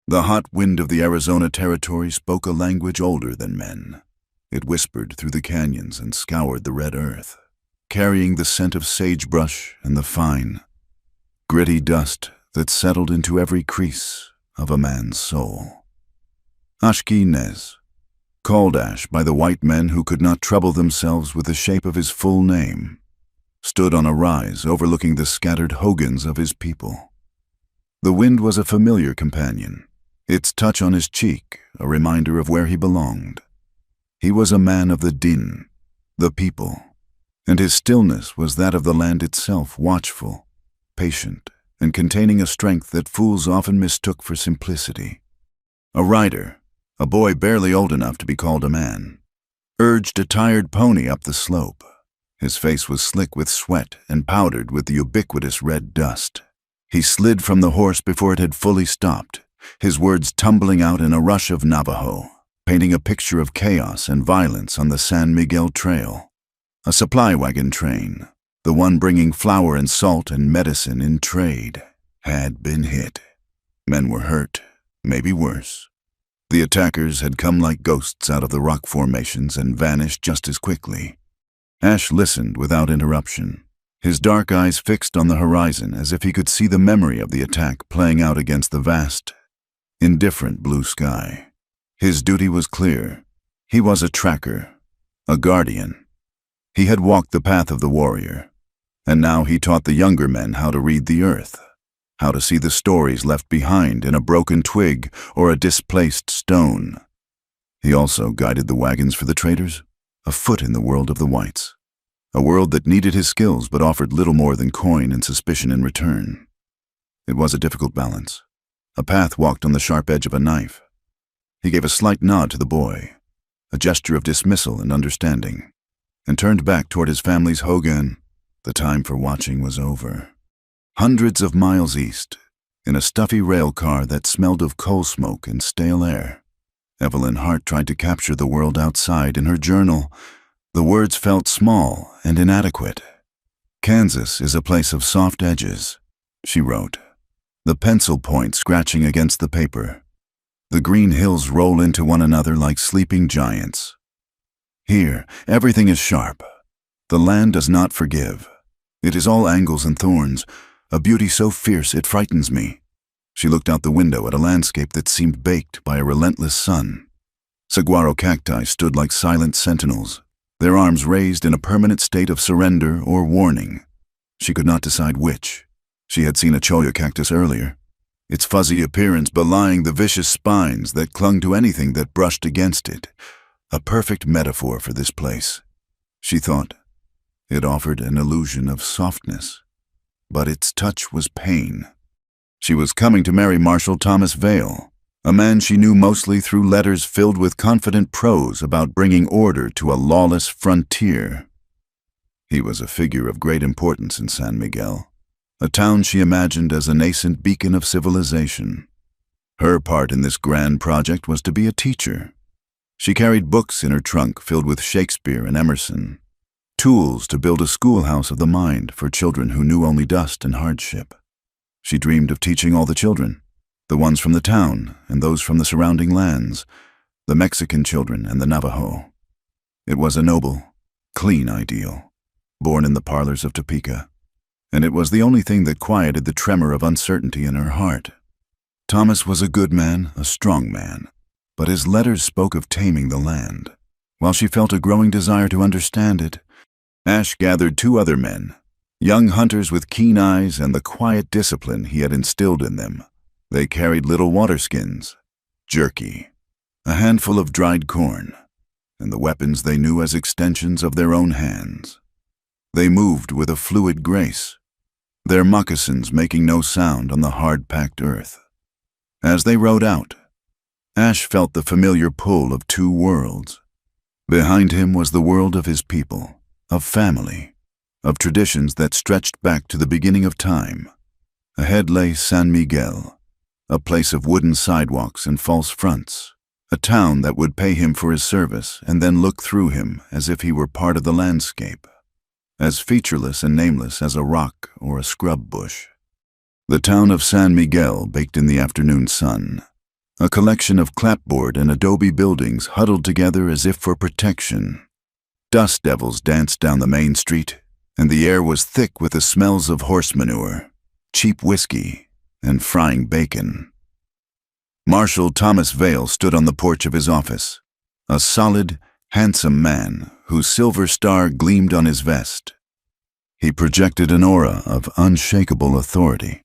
The hot wind of the Arizona territory spoke a language older than men. It whispered through the canyons and scoured the red earth, carrying the scent of sagebrush and the fine, gritty dust that settled into every crease of a man's soul. Ashki Nez, called Ash by the white men who could not trouble themselves with the shape of his full name, stood on a rise overlooking the scattered hogans of his people. The wind was a familiar companion, its touch on his cheek a reminder of where he belonged. He was a man of the din, the people, and his stillness was that of the land itself, watchful, patient, and containing a strength that fools often mistook for simplicity. A rider, a boy barely old enough to be called a man, urged a tired pony up the slope. His face was slick with sweat and powdered with the ubiquitous red dust. He slid from the horse before it had fully stopped, his words tumbling out in a rush of Navajo, painting a picture of chaos and violence on the San Miguel Trail. A supply wagon train, the one bringing flour and salt and medicine in trade, had been hit. Men were hurt, maybe worse. The attackers had come like ghosts out of the rock formations and vanished just as quickly. Ash listened without interruption, his dark eyes fixed on the horizon as if he could see the memory of the attack playing out against the vast, indifferent blue sky. His duty was clear. He was a tracker, a guardian. He had walked the path of the warrior, and now he taught the younger men how to read the earth, how to see the stories left behind in a broken twig or a displaced stone. He also guided the wagons for the traders, a foot in the world of the whites, a world that needed his skills but offered little more than coin and suspicion in return. It was a difficult balance, a path walked on the sharp edge of a knife. He gave a slight nod to the boy, a gesture of dismissal and understanding, and turned back toward his family's hogan. The time for watching was over. Hundreds of miles east, in a stuffy rail car that smelled of coal smoke and stale air, Evelyn Hart tried to capture the world outside in her journal. The words felt small and inadequate. "Kansas is a place of soft edges," she wrote, the pencil point scratching against the paper. "The green hills roll into one another like sleeping giants. Here, everything is sharp. The land does not forgive. It is all angles and thorns, a beauty so fierce it frightens me." She looked out the window at a landscape that seemed baked by a relentless sun. Saguaro cacti stood like silent sentinels, their arms raised in a permanent state of surrender or warning. She could not decide which. She had seen a cholla cactus earlier, its fuzzy appearance belying the vicious spines that clung to anything that brushed against it. A perfect metaphor for this place, she thought. It offered an illusion of softness, but its touch was pain. She was coming to marry Marshall Thomas Vale, a man she knew mostly through letters filled with confident prose about bringing order to a lawless frontier. He was a figure of great importance in San Miguel, a town she imagined as a nascent beacon of civilization. Her part in this grand project was to be a teacher. She carried books in her trunk filled with Shakespeare and Emerson, tools to build a schoolhouse of the mind for children who knew only dust and hardship. She dreamed of teaching all the children, the ones from the town and those from the surrounding lands, the Mexican children and the Navajo. It was a noble, clean ideal, born in the parlors of Topeka, and it was the only thing that quieted the tremor of uncertainty in her heart. Thomas was a good man, a strong man, but his letters spoke of taming the land. While she felt a growing desire to understand it, Ash gathered two other men, young hunters with keen eyes and the quiet discipline he had instilled in them. They carried little water skins, jerky, a handful of dried corn, and the weapons they knew as extensions of their own hands. They moved with a fluid grace, their moccasins making no sound on the hard-packed earth. As they rode out, Ash felt the familiar pull of two worlds. Behind him was the world of his people, of family, of traditions that stretched back to the beginning of time. Ahead lay San Miguel, a place of wooden sidewalks and false fronts, a town that would pay him for his service and then look through him as if he were part of the landscape, as featureless and nameless as a rock or a scrub bush. The town of San Miguel baked in the afternoon sun, a collection of clapboard and adobe buildings huddled together as if for protection. Dust devils danced down the main street, and the air was thick with the smells of horse manure, cheap whiskey, and frying bacon. Marshal Thomas Vale stood on the porch of his office, a solid, handsome man whose silver star gleamed on his vest. He projected an aura of unshakable authority.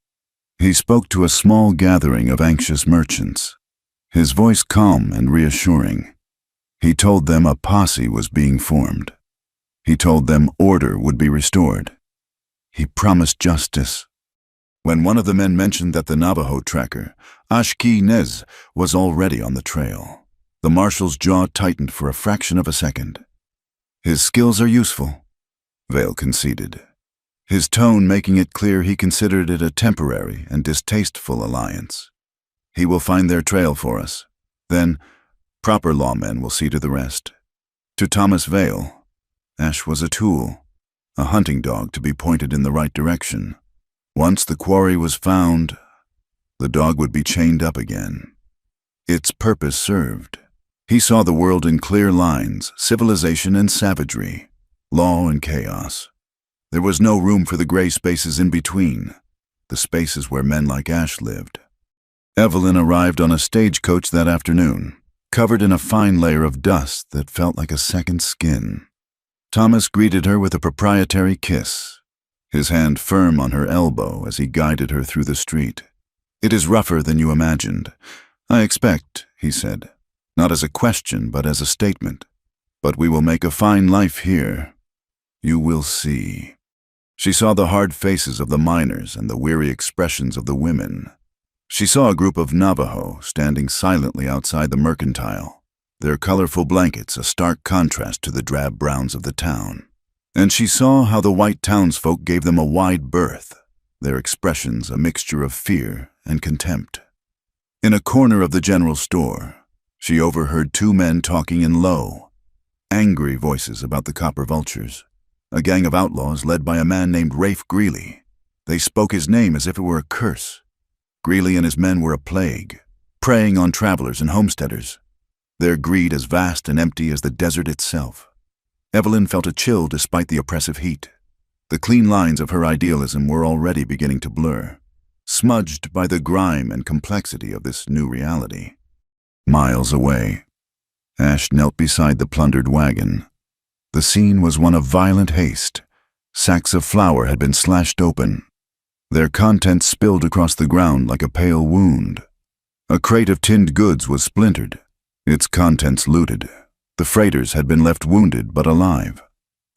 He spoke to a small gathering of anxious merchants, his voice calm and reassuring. He told them a posse was being formed. He told them order would be restored. He promised justice. When one of the men mentioned that the Navajo tracker, Ashki Nez, was already on the trail, the marshal's jaw tightened for a fraction of a second. His skills are useful, Vale conceded, his tone making it clear he considered it a temporary and distasteful alliance. He will find their trail for us. Then, proper lawmen will see to the rest. To Thomas Vale, Ash was a tool, a hunting dog to be pointed in the right direction. Once the quarry was found, the dog would be chained up again. Its purpose served. He saw the world in clear lines, civilization and savagery, law and chaos. There was no room for the gray spaces in between, the spaces where men like Ash lived. Evelyn arrived on a stagecoach that afternoon, covered in a fine layer of dust that felt like a second skin. Thomas greeted her with a proprietary kiss, his hand firm on her elbow as he guided her through the street. "It is rougher than you imagined. I expect," he said, not as a question but as a statement. "But we will make a fine life here. You will see." She saw the hard faces of the miners and the weary expressions of the women. She saw a group of Navajo standing silently outside the mercantile, their colorful blankets a stark contrast to the drab browns of the town. And she saw how the white townsfolk gave them a wide berth, their expressions a mixture of fear and contempt. In a corner of the general store, she overheard two men talking in low, angry voices about the Copper Vultures, a gang of outlaws led by a man named Rafe Greeley. They spoke his name as if it were a curse. Greeley and his men were a plague, preying on travelers and homesteaders, their greed as vast and empty as the desert itself. Evelyn felt a chill despite the oppressive heat. The clean lines of her idealism were already beginning to blur, smudged by the grime and complexity of this new reality. Miles away, Ash knelt beside the plundered wagon. The scene was one of violent haste. Sacks of flour had been slashed open, their contents spilled across the ground like a pale wound. A crate of tinned goods was splintered, its contents looted. The freighters had been left wounded but alive,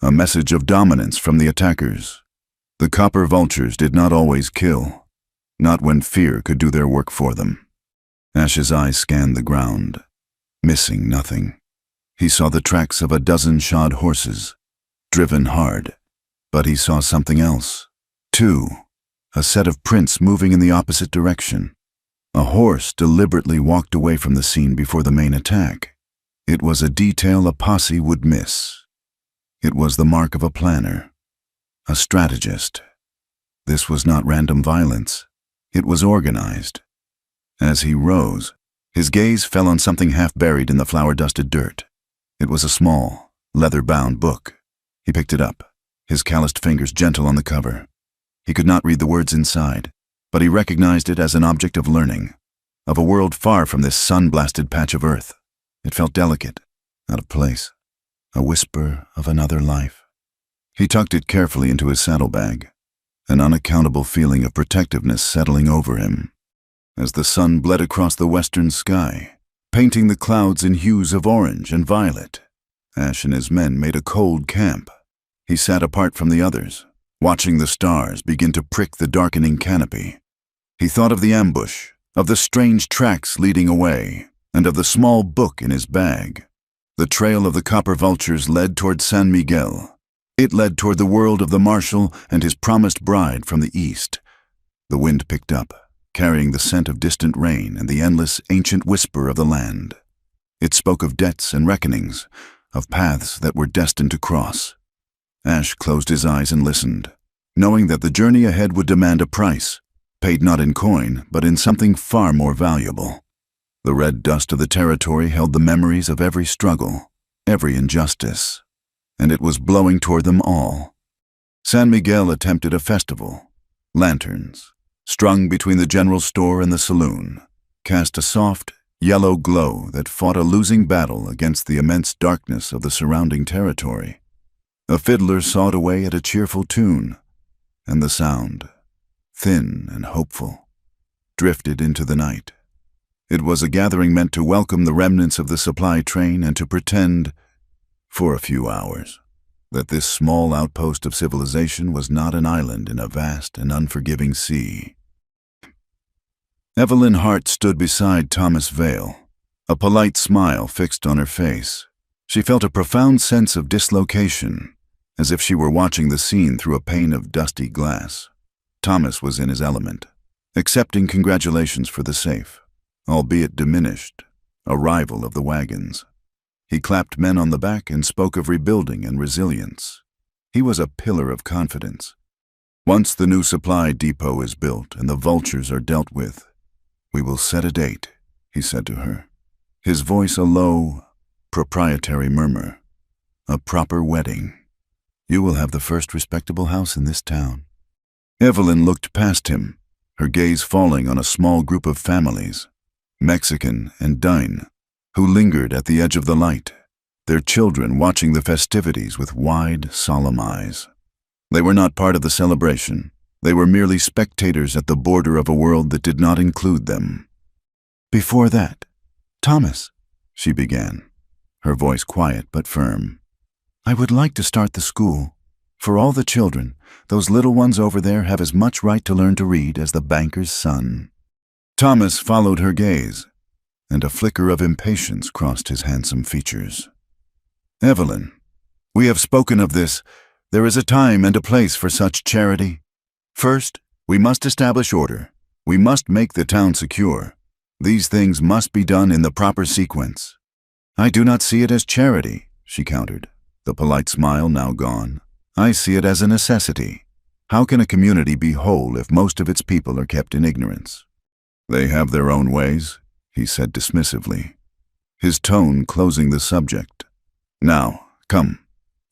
a message of dominance from the attackers. The Copper Vultures did not always kill, not when fear could do their work for them. Ash's eyes scanned the ground, missing nothing. He saw the tracks of a dozen shod horses, driven hard, but he saw something else. Two, a set of prints moving in the opposite direction. A horse deliberately walked away from the scene before the main attack. It was a detail a posse would miss. It was the mark of a planner, a strategist. This was not random violence. It was organized. As he rose, his gaze fell on something half buried in the flour-dusted dirt. It was a small, leather-bound book. He picked it up, his calloused fingers gentle on the cover. He could not read the words inside, but he recognized it as an object of learning, of a world far from this sun-blasted patch of earth. It felt delicate, out of place, a whisper of another life. He tucked it carefully into his saddlebag, an unaccountable feeling of protectiveness settling over him. As the sun bled across the western sky, painting the clouds in hues of orange and violet, Ash and his men made a cold camp. He sat apart from the others, watching the stars begin to prick the darkening canopy. He thought of the ambush, of the strange tracks leading away, and of the small book in his bag. The trail of the Copper Vultures led toward San Miguel. It led toward the world of the marshal and his promised bride from the east. The wind picked up, carrying the scent of distant rain and the endless, ancient whisper of the land. It spoke of debts and reckonings, of paths that were destined to cross. Ash closed his eyes and listened, knowing that the journey ahead would demand a price, paid not in coin, but in something far more valuable. The red dust of the territory held the memories of every struggle, every injustice, and it was blowing toward them all. San Miguel attempted a festival. Lanterns, strung between the general store and the saloon, cast a soft, yellow glow that fought a losing battle against the immense darkness of the surrounding territory. A fiddler sawed away at a cheerful tune, and the sound, thin and hopeful, drifted into the night. It was a gathering meant to welcome the remnants of the supply train and to pretend, for a few hours, that this small outpost of civilization was not an island in a vast and unforgiving sea. Evelyn Hart stood beside Thomas Vale, a polite smile fixed on her face. She felt a profound sense of dislocation, as if she were watching the scene through a pane of dusty glass. Thomas was in his element, accepting congratulations for the safe, albeit diminished, arrival of the wagons. He clapped men on the back and spoke of rebuilding and resilience. He was a pillar of confidence. Once the new supply depot is built and the vultures are dealt with, we will set a date, he said to her, his voice a low, proprietary murmur. A proper wedding. You will have the first respectable house in this town. Evelyn looked past him, her gaze falling on a small group of families, Mexican and Dine, who lingered at the edge of the light, their children watching the festivities with wide, solemn eyes. They were not part of the celebration. They were merely spectators at the border of a world that did not include them. Before that, Thomas, she began, her voice quiet but firm. I would like to start the school. For all the children, those little ones over there have as much right to learn to read as the banker's son. Thomas followed her gaze, and a flicker of impatience crossed his handsome features. Evelyn, we have spoken of this. There is a time and a place for such charity. First, we must establish order. We must make the town secure. These things must be done in the proper sequence. I do not see it as charity, she countered, the polite smile now gone. I see it as a necessity. How can a community be whole if most of its people are kept in ignorance? They have their own ways, he said dismissively, his tone closing the subject. Now, come.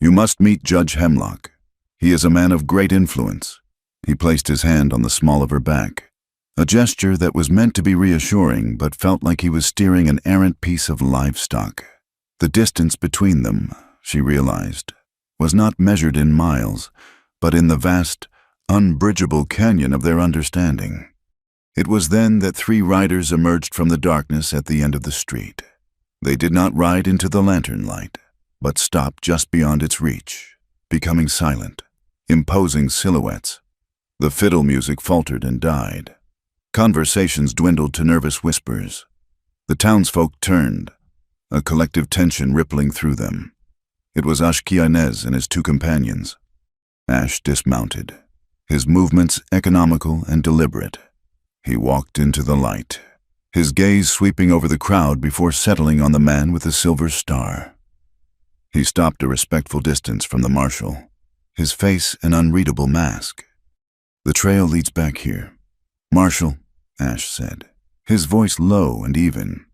You must meet Judge Hemlock. He is a man of great influence. He placed his hand on the small of her back, a gesture that was meant to be reassuring but felt like he was steering an errant piece of livestock. The distance between them, she realized, was not measured in miles, but in the vast, unbridgeable canyon of their understanding. It was then that three riders emerged from the darkness at the end of the street. They did not ride into the lantern light, but stopped just beyond its reach, becoming silent, imposing silhouettes. The fiddle music faltered and died. Conversations dwindled to nervous whispers. The townsfolk turned, a collective tension rippling through them. It was Ashkianez and his two companions. Ash dismounted, his movements economical and deliberate. He walked into the light, his gaze sweeping over the crowd before settling on the man with the silver star. He stopped a respectful distance from the marshal, his face an unreadable mask. The trail leads back here. Marshal, Ash said, his voice low and even,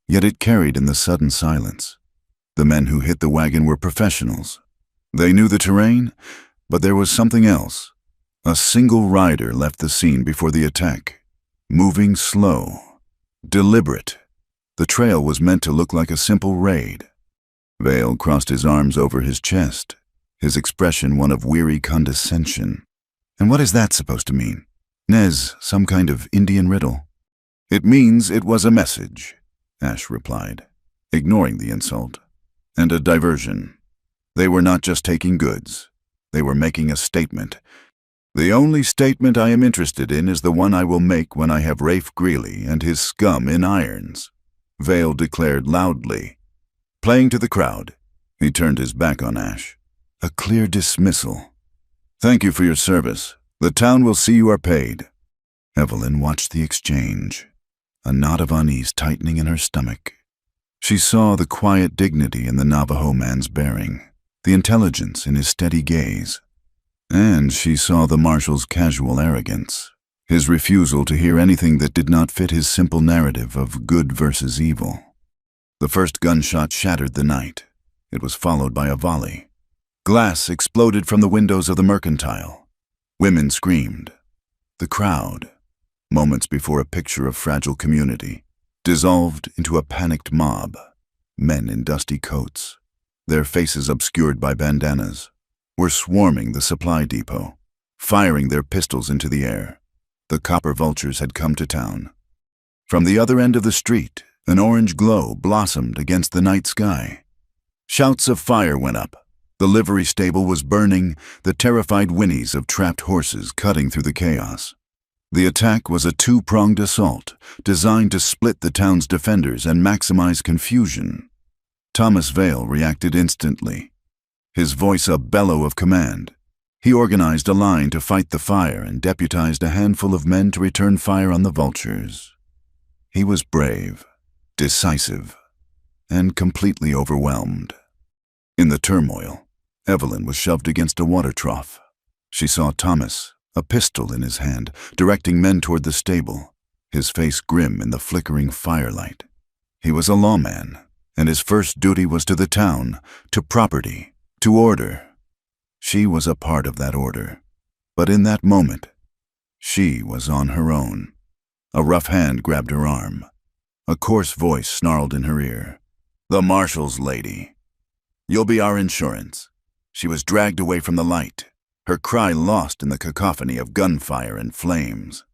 yet it carried in the sudden silence. The men who hit the wagon were professionals. They knew the terrain, but there was something else. A single rider left the scene before the attack, moving slow, deliberate. The trail was meant to look like a simple raid. Vale crossed his arms over his chest, his expression one of weary condescension. And what is that supposed to mean? Nez, some kind of Indian riddle? It means it was a message, Ash replied, ignoring the insult. And a diversion. They were not just taking goods. They were making a statement. The only statement I am interested in is the one I will make when I have Rafe Greeley and his scum in irons, Vale declared loudly. Playing to the crowd, he turned his back on Ash. A clear dismissal. Thank you for your service. The town will see you are paid. Evelyn watched the exchange, a knot of unease tightening in her stomach. She saw the quiet dignity in the Navajo man's bearing, the intelligence in his steady gaze, and she saw the marshal's casual arrogance. his refusal to hear anything that did not fit his simple narrative of good versus evil. The first gunshot shattered the night. It was followed by a volley. Glass exploded from the windows of the mercantile. Women screamed. The crowd, moments before a picture of fragile community, dissolved into a panicked mob. Men in dusty coats, their faces obscured by bandanas, were swarming the supply depot, firing their pistols into the air. The copper vultures had come to town. From the other end of the street, an orange glow blossomed against the night sky. Shouts of fire went up. The livery stable was burning, the terrified whinnies of trapped horses cutting through the chaos. The attack was a two-pronged assault, designed to split the town's defenders and maximize confusion. Thomas Vale reacted instantly, his voice a bellow of command. He organized a line to fight the fire and deputized a handful of men to return fire on the vultures. He was brave, decisive, and completely overwhelmed. In the turmoil, Evelyn was shoved against a water trough. She saw Thomas, a pistol in his hand, directing men toward the stable, his face grim in the flickering firelight. He was a lawman, and his first duty was to the town, to property, to order. She was a part of that order, but in that moment, she was on her own. A rough hand grabbed her arm. A coarse voice snarled in her ear. "The marshal's lady. You'll be our insurance." She was dragged away from the light, her cry lost in the cacophony of gunfire and flames.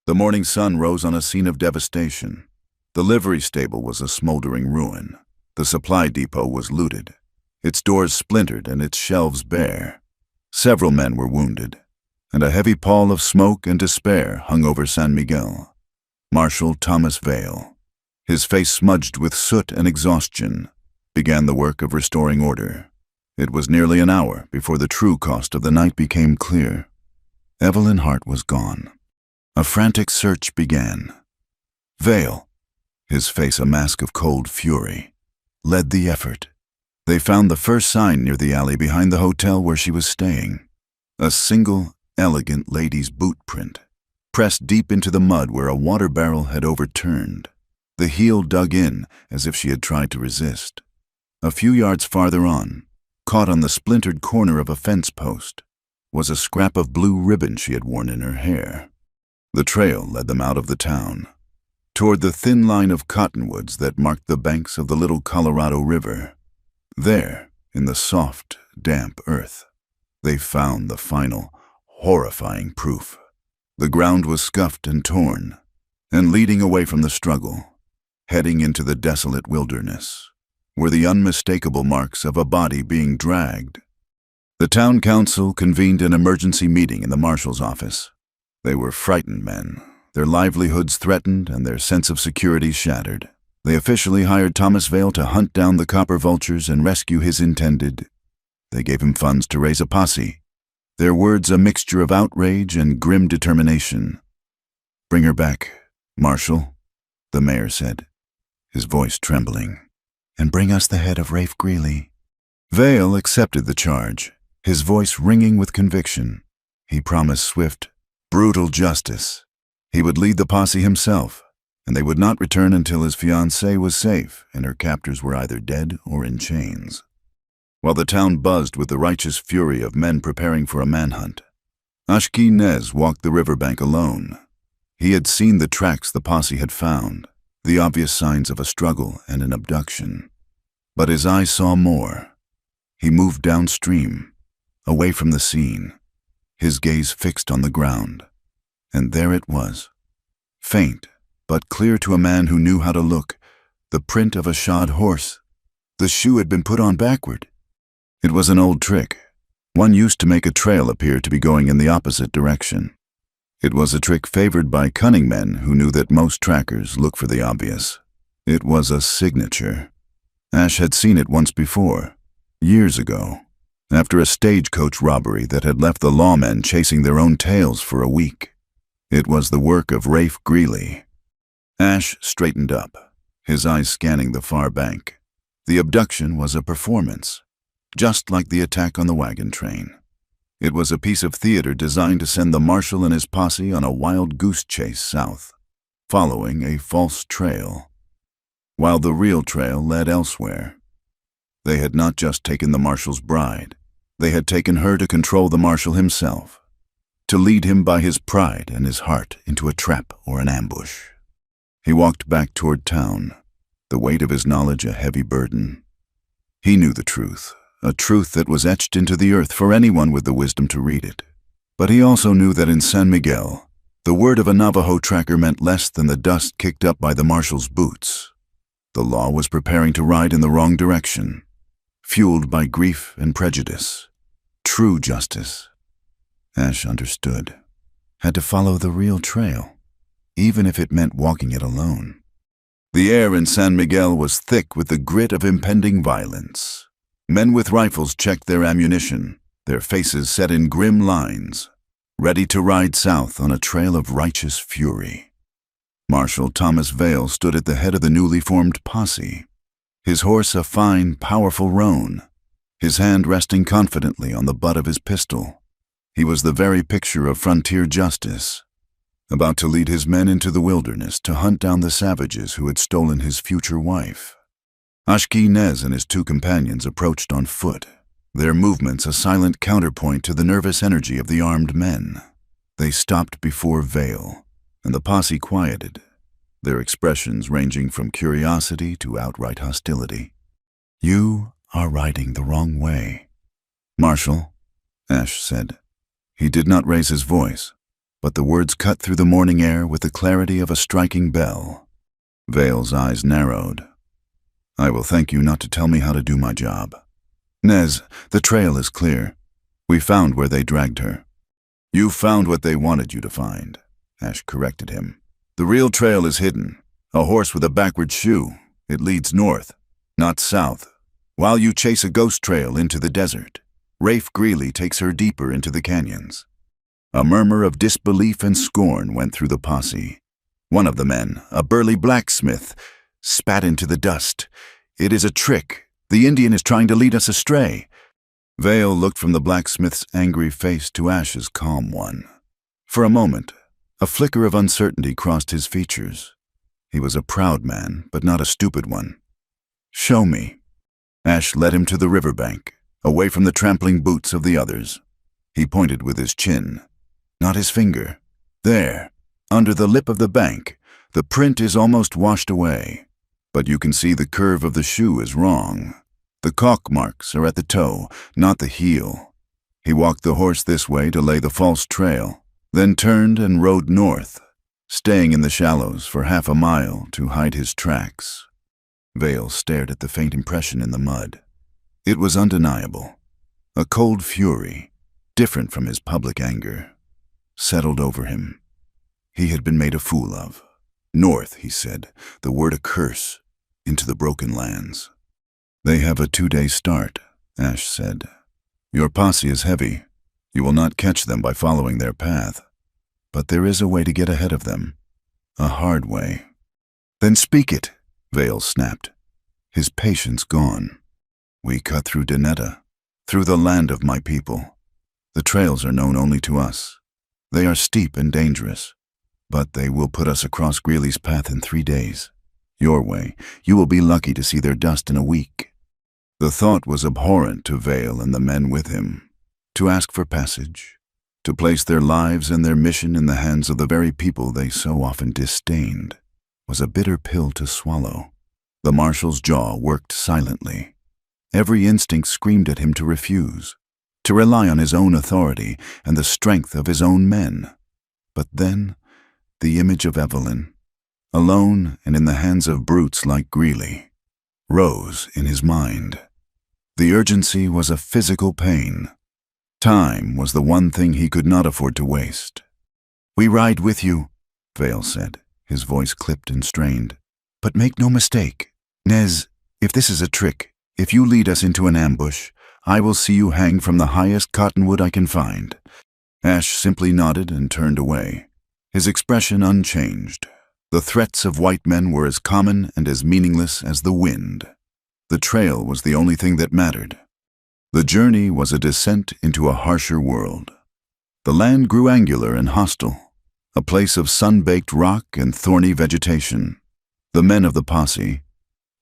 The morning sun rose on a scene of devastation. The livery stable was a smoldering ruin. The supply depot was looted, its doors splintered and its shelves bare. Several men were wounded, and a heavy pall of smoke and despair hung over San Miguel. Marshal Thomas Vale, his face smudged with soot and exhaustion, began the work of restoring order. It was nearly an hour before the true cost of the night became clear. Evelyn Hart was gone. A frantic search began. Vale, his face a mask of cold fury, led the effort. They found the first sign near the alley behind the hotel where she was staying. A single, elegant lady's boot print, pressed deep into the mud where a water barrel had overturned. The heel dug in as if she had tried to resist. A few yards farther on, caught on the splintered corner of a fence post, was a scrap of blue ribbon she had worn in her hair. The trail led them out of the town, toward the thin line of cottonwoods that marked the banks of the little Colorado River. There, in the soft, damp earth, they found the final, horrifying proof. The ground was scuffed and torn, and leading away from the struggle, heading into the desolate wilderness, were the unmistakable marks of a body being dragged. The town council convened an emergency meeting in the marshal's office. They were frightened men, their livelihoods threatened and their sense of security shattered. They officially hired Thomas Vale to hunt down the copper vultures and rescue his intended. They gave him funds to raise a posse, their words a mixture of outrage and grim determination. "Bring her back, Marshal," the mayor said, his voice trembling. "And bring us the head of Rafe Greeley." Vale accepted the charge, his voice ringing with conviction. He promised swift, brutal justice. He would lead the posse himself, and they would not return until his fiancée was safe and her captors were either dead or in chains. While the town buzzed with the righteous fury of men preparing for a manhunt, Ashki Nez walked the riverbank alone. He had seen the tracks the posse had found, the obvious signs of a struggle and an abduction. But his eyes saw more. He moved downstream, away from the scene, his gaze fixed on the ground. And there it was, faint but clear to a man who knew how to look, the print of a shod horse. The shoe had been put on backward. It was an old trick, one used to make a trail appear to be going in the opposite direction. It was a trick favored by cunning men who knew that most trackers look for the obvious. It was a signature. Ash had seen it once before, years ago, after a stagecoach robbery that had left the lawmen chasing their own tails for a week. It was the work of Rafe Greeley. Ash straightened up, his eyes scanning the far bank. The abduction was a performance, just like the attack on the wagon train. It was a piece of theater designed to send the marshal and his posse on a wild goose chase south, following a false trail, while the real trail led elsewhere. They had not just taken the marshal's bride, they had taken her to control the marshal himself, to lead him by his pride and his heart into a trap or an ambush. He walked back toward town, the weight of his knowledge a heavy burden. He knew the truth, a truth that was etched into the earth for anyone with the wisdom to read it. But he also knew that in San Miguel, the word of a Navajo tracker meant less than the dust kicked up by the marshal's boots. The law was preparing to ride in the wrong direction, fueled by grief and prejudice. True justice, Ash understood, had to follow the real trail, even if it meant walking it alone. The air in San Miguel was thick with the grit of impending violence. Men with rifles checked their ammunition, their faces set in grim lines, ready to ride south on a trail of righteous fury. Marshal Thomas Vale stood at the head of the newly formed posse, his horse a fine, powerful roan, his hand resting confidently on the butt of his pistol. He was the very picture of frontier justice, about to lead his men into the wilderness to hunt down the savages who had stolen his future wife. Ashki Nez and his two companions approached on foot, their movements a silent counterpoint to the nervous energy of the armed men. They stopped before Vale, and the posse quieted, their expressions ranging from curiosity to outright hostility. "You are riding the wrong way, Marshal," Ash said. He did not raise his voice, but the words cut through the morning air with the clarity of a striking bell. Vale's eyes narrowed. "I will thank you not to tell me how to do my job. Nez, the trail is clear. We found where they dragged her." "You found what they wanted you to find," Ash corrected him. "The real trail is hidden, a horse with a backward shoe. It leads north, not south. While you chase a ghost trail into the desert, Rafe Greeley takes her deeper into the canyons." A murmur of disbelief and scorn went through the posse. One of the men, a burly blacksmith, spat into the dust. "It is a trick. The Indian is trying to lead us astray." Vale looked from the blacksmith's angry face to Ash's calm one. For a moment, a flicker of uncertainty crossed his features. He was a proud man, but not a stupid one. "Show me." Ash led him to the riverbank, away from the trampling boots of the others. He pointed with his chin, not his finger. "There, under the lip of the bank, the print is almost washed away. But you can see the curve of the shoe is wrong. The caulk marks are at the toe, not the heel." He walked the horse this way to lay the false trail, then turned and rode north, staying in the shallows for half a mile to hide his tracks. Vale stared at the faint impression in the mud. It was undeniable. A cold fury, different from his public anger, settled over him. He had been made a fool of. North, he said, the word a curse, into the broken lands. "They have a 2-day start," Ash said. "Your posse is heavy. You will not catch them by following their path. But there is a way to get ahead of them. A hard way." "Then speak it," Vale snapped, his patience gone. "We cut through Danetta, through the land of my people. The trails are known only to us. They are steep and dangerous, but they will put us across Greeley's path in 3 days. Your way, you will be lucky to see their dust in a week." The thought was abhorrent to Vale and the men with him. To ask for passage, to place their lives and their mission in the hands of the very people they so often disdained, was a bitter pill to swallow. The marshal's jaw worked silently. Every instinct screamed at him to refuse, to rely on his own authority and the strength of his own men. But then, the image of Evelyn, alone and in the hands of brutes like Greeley, rose in his mind. The urgency was a physical pain. Time was the one thing he could not afford to waste. "We ride with you," Vale said, his voice clipped and strained. "But make no mistake, Nez, if this is a trick, if you lead us into an ambush, I will see you hang from the highest cottonwood I can find." Ash simply nodded and turned away, his expression unchanged. The threats of white men were as common and as meaningless as the wind. The trail was the only thing that mattered. The journey was a descent into a harsher world. The land grew angular and hostile, a place of sun-baked rock and thorny vegetation. The men of the posse,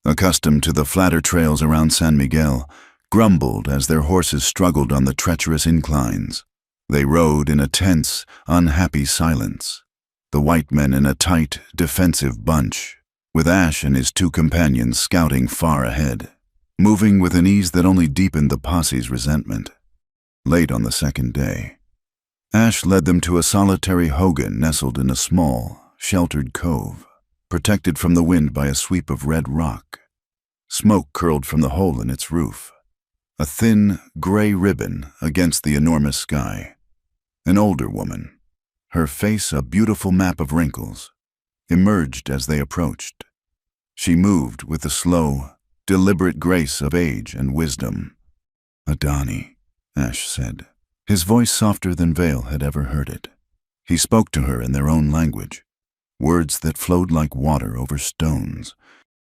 accustomed to the flatter trails around San Miguel, grumbled as their horses struggled on the treacherous inclines. They rode in a tense, unhappy silence, the white men in a tight, defensive bunch, with Ash and his two companions scouting far ahead, moving with an ease that only deepened the posse's resentment. Late on the second day, Ash led them to a solitary hogan nestled in a small, sheltered cove, protected from the wind by a sweep of red rock. Smoke curled from the hole in its roof, a thin, gray ribbon against the enormous sky. An older woman, her face a beautiful map of wrinkles, emerged as they approached. She moved with the slow, deliberate grace of age and wisdom. "Adani," Ash said, his voice softer than Vale had ever heard it. He spoke to her in their own language, words that flowed like water over stones.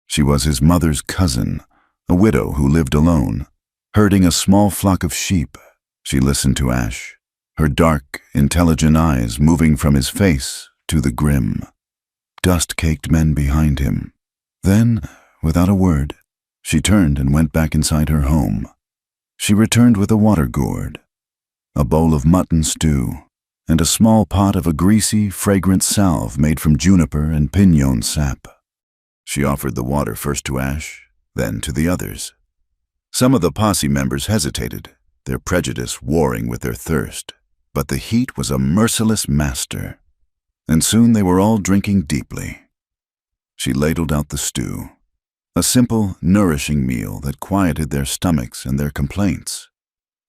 She was his mother's cousin, a widow who lived alone, herding a small flock of sheep. She listened to Ash, her dark, intelligent eyes moving from his face to the grim, dust-caked men behind him. Then, without a word, she turned and went back inside her home. She returned with a water gourd, a bowl of mutton stew, and a small pot of a greasy, fragrant salve made from juniper and piñon sap. She offered the water first to Ash, then to the others. Some of the posse members hesitated, their prejudice warring with their thirst, but the heat was a merciless master, and soon they were all drinking deeply. She ladled out the stew, a simple, nourishing meal that quieted their stomachs and their complaints.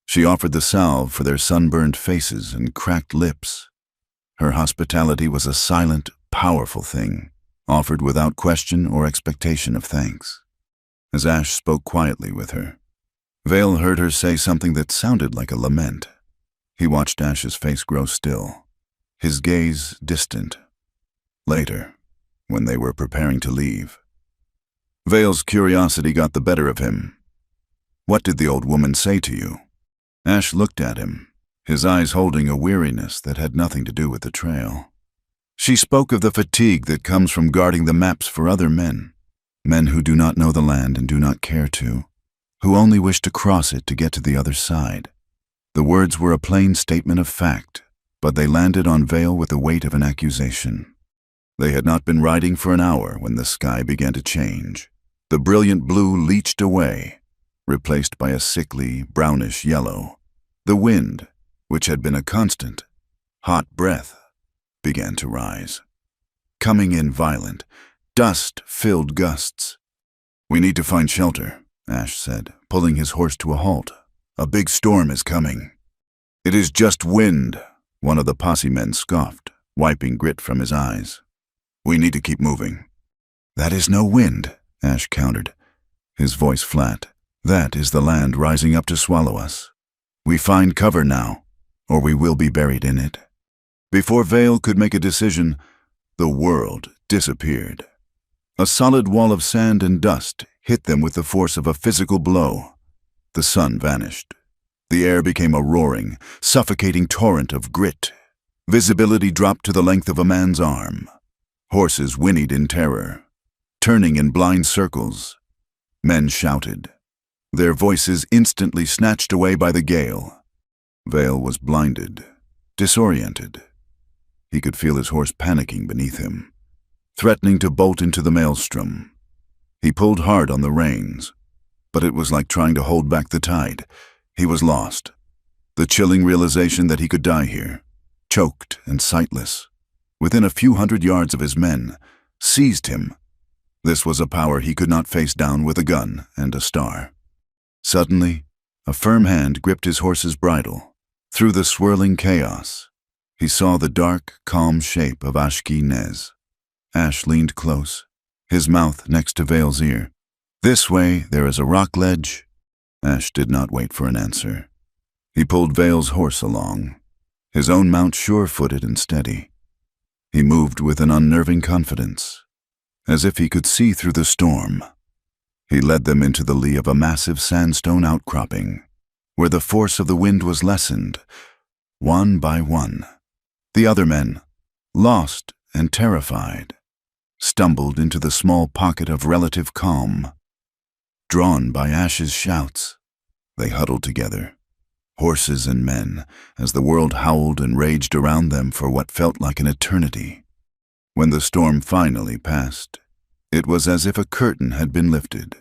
She offered the salve for their sunburned faces and cracked lips. Her hospitality was a silent, powerful thing, offered without question or expectation of thanks. As Ash spoke quietly with her, Vale heard her say something that sounded like a lament. He watched Ash's face grow still, his gaze distant. Later, when they were preparing to leave, Vale's curiosity got the better of him. "What did the old woman say to you?" Ash looked at him, his eyes holding a weariness that had nothing to do with the trail. "She spoke of the fatigue that comes from guarding the maps for other men, men who do not know the land and do not care to, who only wish to cross it to get to the other side." The words were a plain statement of fact, but they landed on Vale with the weight of an accusation. They had not been riding for an hour when the sky began to change. The brilliant blue leached away, replaced by a sickly, brownish yellow. The wind, which had been a constant, hot breath, began to rise, coming in violent, dust-filled gusts. "We need to find shelter," Ash said, pulling his horse to a halt. "A big storm is coming." "It is just wind," one of the posse men scoffed, wiping grit from his eyes. "We need to keep moving." "That is no wind," Ash countered, his voice flat. "That is the land rising up to swallow us. We find cover now, or we will be buried in it." Before Vale could make a decision, the world disappeared. A solid wall of sand and dust hit them with the force of a physical blow. The sun vanished. The air became a roaring, suffocating torrent of grit. Visibility dropped to the length of a man's arm. Horses whinnied in terror, turning in blind circles. Men shouted, their voices instantly snatched away by the gale. Vale was blinded, disoriented. He could feel his horse panicking beneath him, threatening to bolt into the maelstrom. He pulled hard on the reins, but it was like trying to hold back the tide. He was lost. The chilling realization that he could die here, choked and sightless, within a few hundred yards of his men, seized him. This was a power he could not face down with a gun and a star. Suddenly, a firm hand gripped his horse's bridle. Through the swirling chaos, he saw the dark, calm shape of Ashki Nez. Ash leaned close, his mouth next to Vale's ear. "This way, there is a rock ledge." Ash did not wait for an answer. He pulled Vale's horse along, his own mount sure-footed and steady. He moved with an unnerving confidence, as if he could see through the storm. He led them into the lee of a massive sandstone outcropping, where the force of the wind was lessened, one by one. The other men, lost and terrified, stumbled into the small pocket of relative calm. Drawn by Ash's shouts, they huddled together, horses and men, as the world howled and raged around them for what felt like an eternity. When the storm finally passed, it was as if a curtain had been lifted.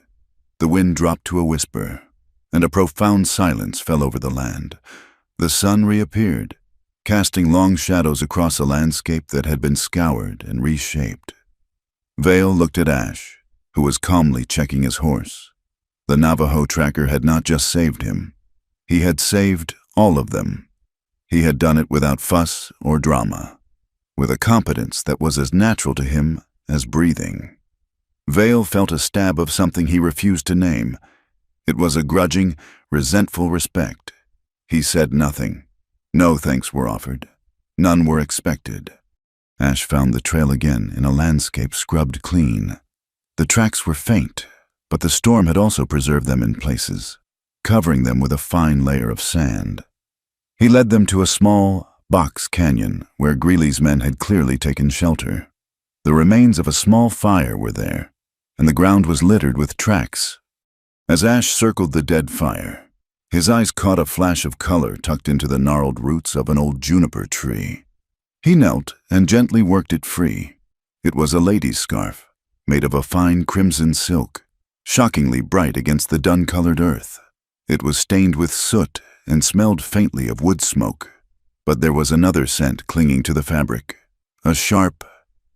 The wind dropped to a whisper, and a profound silence fell over the land. The sun reappeared, casting long shadows across a landscape that had been scoured and reshaped. Vale looked at Ash, who was calmly checking his horse. The Navajo tracker had not just saved him. He had saved all of them. He had done it without fuss or drama, with a competence that was as natural to him as breathing. Vale felt a stab of something he refused to name. It was a grudging, resentful respect. He said nothing. No thanks were offered. None were expected. Ash found the trail again in a landscape scrubbed clean. The tracks were faint, but the storm had also preserved them in places, covering them with a fine layer of sand. He led them to a small box canyon where Greeley's men had clearly taken shelter. The remains of a small fire were there, and the ground was littered with tracks. As Ash circled the dead fire, his eyes caught a flash of color tucked into the gnarled roots of an old juniper tree. He knelt and gently worked it free. It was a lady's scarf, made of a fine crimson silk, shockingly bright against the dun-colored earth. It was stained with soot and smelled faintly of wood smoke, but there was another scent clinging to the fabric, a sharp,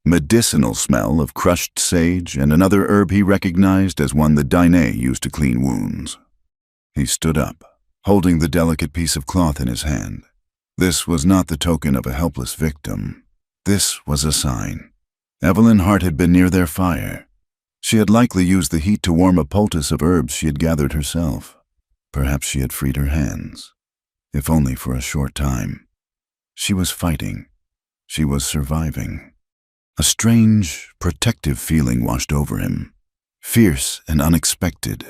medicinal smell of crushed sage and another herb he recognized as one the Dainai used to clean wounds. He stood up, holding the delicate piece of cloth in his hand. This was not the token of a helpless victim. This was a sign. Evelyn Hart had been near their fire. She had likely used the heat to warm a poultice of herbs she had gathered herself. Perhaps she had freed her hands, if only for a short time. She was fighting. She was surviving. A strange, protective feeling washed over him, fierce and unexpected.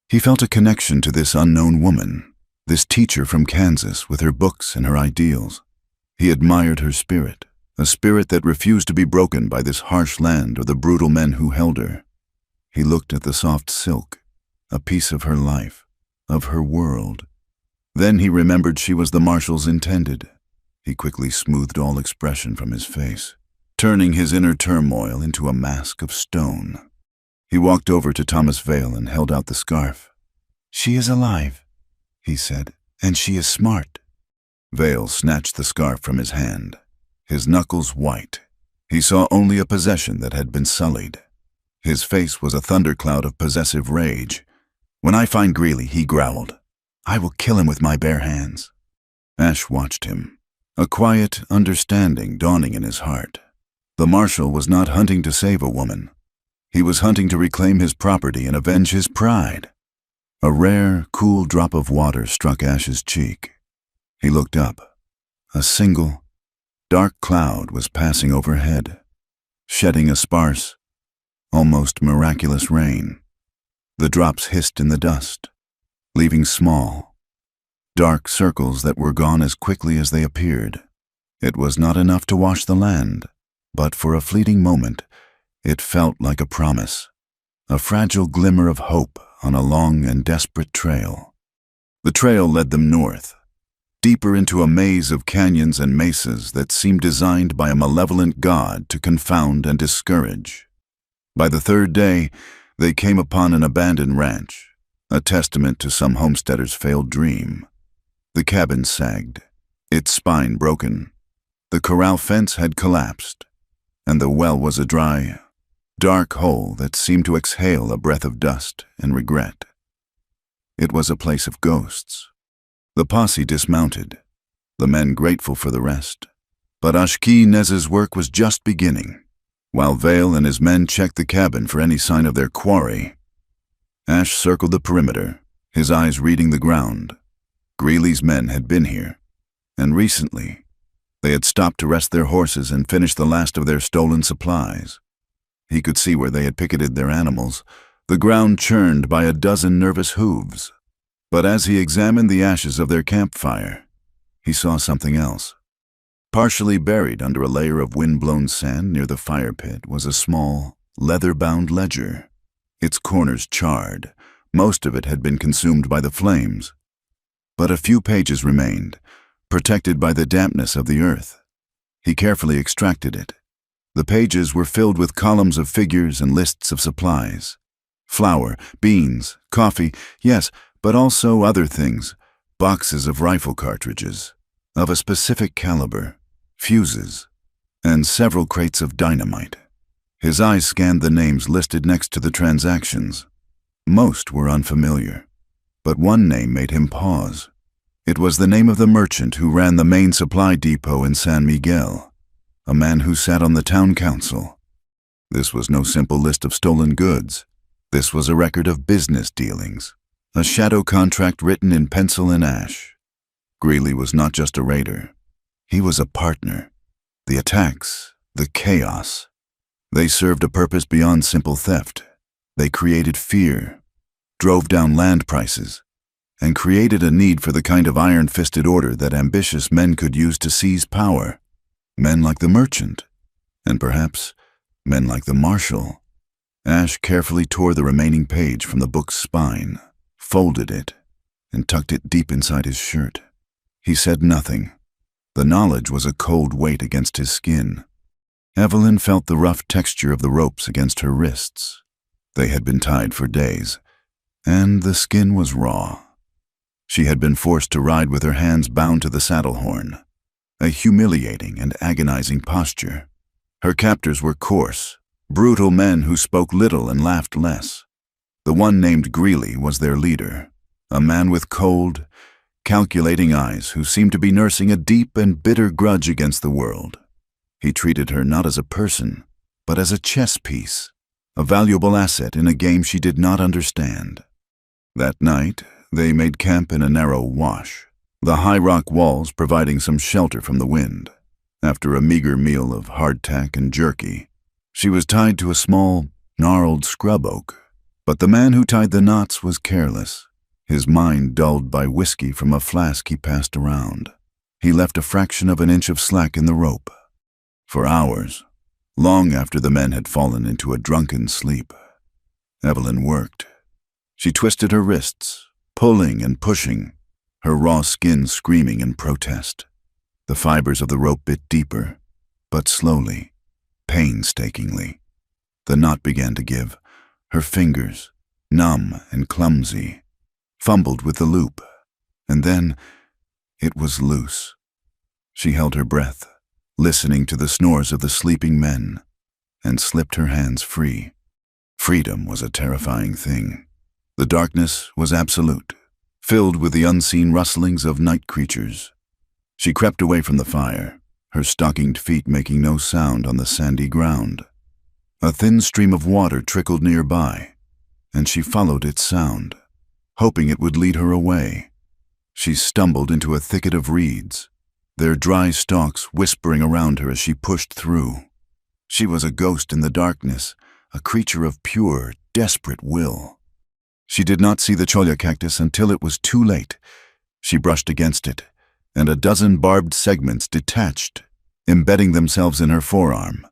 He felt a connection to this unknown woman, this teacher from Kansas with her books and her ideals. He admired her spirit, a spirit that refused to be broken by this harsh land or the brutal men who held her. He looked at the soft silk, a piece of her life, of her world. Then he remembered she was the marshal's intended. He quickly smoothed all expression from his face, turning his inner turmoil into a mask of stone. He walked over to Thomas Vale and held out the scarf. "She is alive," he said, "and she is smart." Vale snatched the scarf from his hand, his knuckles white. He saw only a possession that had been sullied. His face was a thundercloud of possessive rage. "When I find Greeley," he growled, "I will kill him with my bare hands." Ash watched him, a quiet understanding dawning in his heart. The marshal was not hunting to save a woman. He was hunting to reclaim his property and avenge his pride. A rare, cool drop of water struck Ash's cheek. He looked up. A single, dark cloud was passing overhead, shedding a sparse, almost miraculous rain. The drops hissed in the dust, leaving small, dark circles that were gone as quickly as they appeared. It was not enough to wash the land, but for a fleeting moment, it felt like a promise, a fragile glimmer of hope on a long and desperate trail. The trail led them north, deeper into a maze of canyons and mesas that seemed designed by a malevolent god to confound and discourage. By the third day, they came upon an abandoned ranch, a testament to some homesteader's failed dream. The cabin sagged, its spine broken. The corral fence had collapsed, and the well was a dry, dark hole that seemed to exhale a breath of dust and regret. It was a place of ghosts. The posse dismounted, the men grateful for the rest. But Ashki Nez's work was just beginning. While Vale and his men checked the cabin for any sign of their quarry, Ash circled the perimeter, his eyes reading the ground. Greeley's men had been here, and recently, they had stopped to rest their horses and finish the last of their stolen supplies. He could see where they had picketed their animals, the ground churned by a dozen nervous hooves. But as he examined the ashes of their campfire, he saw something else. Partially buried under a layer of wind-blown sand near the fire pit was a small, leather-bound ledger. Its corners charred. Most of it had been consumed by the flames. But a few pages remained, protected by the dampness of the earth. He carefully extracted it. The pages were filled with columns of figures and lists of supplies. Flour, beans, coffee, yes, but also other things, boxes of rifle cartridges, of a specific caliber, fuses, and several crates of dynamite. His eyes scanned the names listed next to the transactions. Most were unfamiliar, but one name made him pause. It was the name of the merchant who ran the main supply depot in San Miguel, a man who sat on the town council. This was no simple list of stolen goods. This was a record of business dealings, a shadow contract written in pencil and ash. Greeley was not just a raider. He was a partner. The attacks, the chaos, they served a purpose beyond simple theft. They created fear, drove down land prices, and created a need for the kind of iron-fisted order that ambitious men could use to seize power. Men like the merchant, and perhaps men like the marshal. Ash carefully tore the remaining page from the book's spine, folded it, and tucked it deep inside his shirt. He said nothing. The knowledge was a cold weight against his skin. Evelyn felt the rough texture of the ropes against her wrists. They had been tied for days, and the skin was raw. She had been forced to ride with her hands bound to the saddle horn, a humiliating and agonizing posture. Her captors were coarse, brutal men who spoke little and laughed less. The one named Greeley was their leader, a man with cold, calculating eyes who seemed to be nursing a deep and bitter grudge against the world. He treated her not as a person, but as a chess piece, a valuable asset in a game she did not understand. That night, they made camp in a narrow wash, the high rock walls providing some shelter from the wind. After a meager meal of hardtack and jerky, she was tied to a small, gnarled scrub oak. But the man who tied the knots was careless, his mind dulled by whiskey from a flask he passed around. He left a fraction of an inch of slack in the rope. For hours, long after the men had fallen into a drunken sleep, Evelyn worked. She twisted her wrists, pulling and pushing, her raw skin screaming in protest. The fibers of the rope bit deeper, but slowly, painstakingly. The knot began to give. Her fingers, numb and clumsy, fumbled with the loop, and then it was loose. She held her breath, listening to the snores of the sleeping men, and slipped her hands free. Freedom was a terrifying thing. The darkness was absolute, filled with the unseen rustlings of night creatures. She crept away from the fire, her stockinged feet making no sound on the sandy ground. A thin stream of water trickled nearby, and she followed its sound, hoping it would lead her away. She stumbled into a thicket of reeds, their dry stalks whispering around her as she pushed through. She was a ghost in the darkness, a creature of pure, desperate will. She did not see the cholla cactus until it was too late. She brushed against it, and a dozen barbed segments detached, embedding themselves in her forearm.